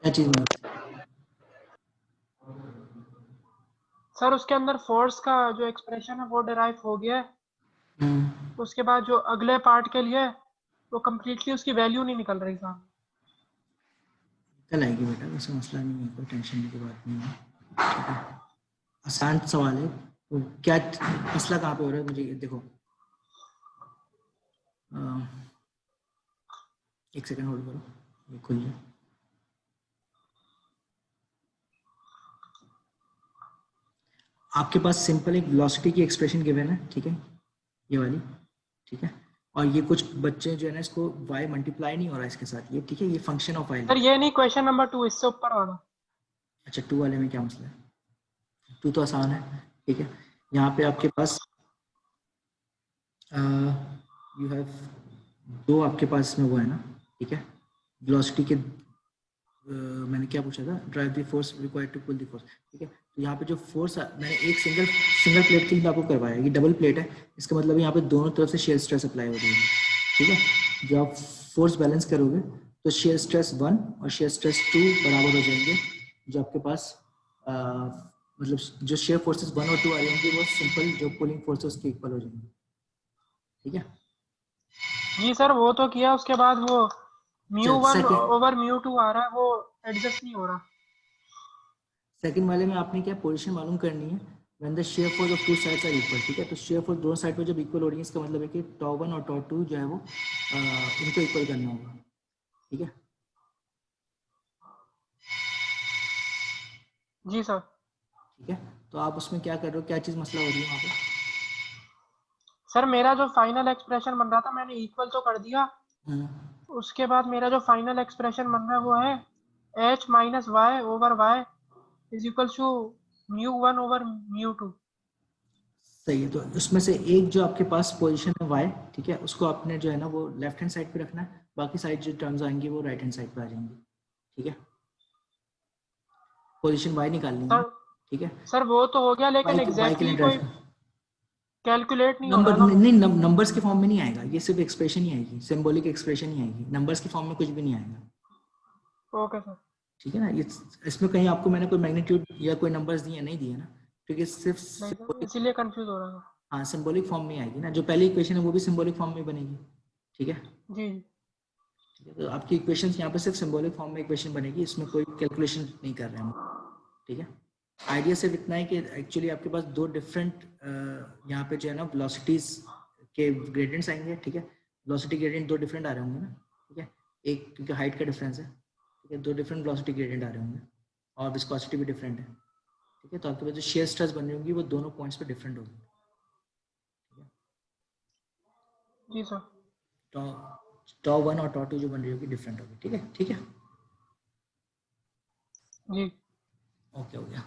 क्या चीज में? सर उसके अंदर फोर्स का जो एक्सप्रेशन है वो डिराइव हो गया है, उसके बाद जो अगले पार्ट के लिए वो कंप्लीटली उसकी वैल्यू नहीं निकल रही साहब। कल आएगी बेटा, वैसे मसला नहीं है, कोई टेंशन की बात नहीं है, ठीक है। आसान सवाल है, तो क्या मसला कहाँ पे हो रहा है मुझे ये देखो। एक सेकंड होल्ड करो, ये खुल जाए। आपके पास सिंपल एक वेलोसिटी की एक्सप्रेशन गिवन है, ठीक है, ये वाली, ठीक है। और ये कुछ बच्चे जो है ना इसको y मल्टीप्लाई नहीं हो रहा है इसके साथ, ये ठीक है, ये फंक्शन ऑफ y। सर ये नहीं, क्वेश्चन नंबर 2 इससे ऊपर वाला। अच्छा, 2 वाले में क्या मसला है? 2 तो आसान है, ठीक है। यहाँ पे आपके पास यू हैव दो आपके पास इसमें वो है ना, ठीक है, वेलोसिटी के मैंने क्या पूछा था, drive the force required to pull the force, ठीक है। तो यहाँ पे जो फोर्स मैंने एक सिंगल प्लेट के लिए आपको करवाया, ये डबल प्लेट है, इसका मतलब यहाँ पे दोनों तरफ से शेयर स्ट्रेस अप्लाई हो रही है, ठीक है। जब आप फोर्स बैलेंस करोगे तो शेयर स्ट्रेस 1 और शेयर स्ट्रेस 2 बराबर हो जाएंगे। जो आपके पास मतलब जो शेयर फोर्सेस 1 और 2 आ जाएंगे वो सिंपल जो पुलिंग फोर्सेस के इक्वल हो जाएंगे। ठीक है जी सर, वो तो किया, उसके बाद वो μ1 सेकंड ओवर μ2 आ रहा है, वो एडजस्ट नहीं हो रहा। सेकंड वाले में आपने क्या पोजीशन मालूम करनी है when the shear force of two sides are equal. ठीक है, तो शेयर फोर्स दोनों साइड पे जब इक्वल हो रही है इसका मतलब है कि टॉ 1 और टॉ 2 जो है वो इनको इक्वल करना होगा। ठीक है जी सर। ठीक है, तो आप उसमें क्या कर रहे हो, क्या चीज़ मसला हो रही है वहाँ पे? सर मेरा जो फाइनल एक्सप्रेशन बन रहा था मैंने इक्वल तो कर दिया, उसके बाद मेरा जो फाइनल एक्सप्रेशन बन रहा है वो है h minus y over y is equal to μ1 over μ2। सही है, तो उसमें से एक जो आपके पास पोजीशन है y, ठीक है, उसको आपने जो है ना वो लेफ्ट हैंड साइड पे रखना है, बाकी साइड जो टर्म्स आएंगी वो राइट हैंड साइड पे आ जाएंगी। ठीक है, पोजीशन y निकालनी है। सर ठीक है, सर वो तो हो गया, लेकिन y के एग्जैक्टली लिए कोई कैलकुलेट नहीं हो नंबर रहा ना। नहीं, नंबर्स के फॉर्म में नहीं आएगा, ये सिर्फ एक्सप्रेशन ही आएगी, सिंबॉलिक एक्सप्रेशन ही आएगी, नंबर्स के फॉर्म में कुछ भी नहीं आएगा। Okay sir. ठीक है ना, ये इसमें कहीं आपको मैंने कोई मैग्नीट्यूड या कोई नंबर्स दिए नहीं दिए ना, क्योंकि सिर्फ नहीं सर, इसीलिए कंफ्यूज हो रहा था। हाँ सिंबॉलिक फॉर्म में आएगी ना, जो पहली इक्वेशन है वो भी सिंबॉलिक फॉर्म में बनेगी। ठीक है, जी ठीक है, तो आपकी इक्वेशंस यहाँ पे सिर्फ सिंबॉलिक फॉर्म में इक्वेशन बनेगी, इसमें कोई कैलकुलेशन नहीं कर रहे हैं हम। ठीक है, आइडिया सिर्फ इतना है कि एक्चुअली आपके पास दो डिफरेंट यहाँ पे जो है ना वेलोसिटीज के ग्रेडियंट्स आएंगे। ठीक है, वेलोसिटी ग्रेडियंट दो डिफरेंट आ रहे होंगे ना। ठीक है, एक क्योंकि हाइट का डिफरेंस है, ठीक है, दो डिफरेंट वेलोसिटी ग्रेडियंट आ रहे होंगे और विस्कोसिटी भी डिफरेंट है। ठीक है, तो आपके पास जो शेयर स्ट्रेस बन रही होंगी वो दोनों पॉइंट्स पे डिफरेंट होगी। जी सर। टॉ 1 और टॉ 2 जो बन रही होगी डिफरेंट होगी। ठीक है, ठीक है, जी ओके हो गया।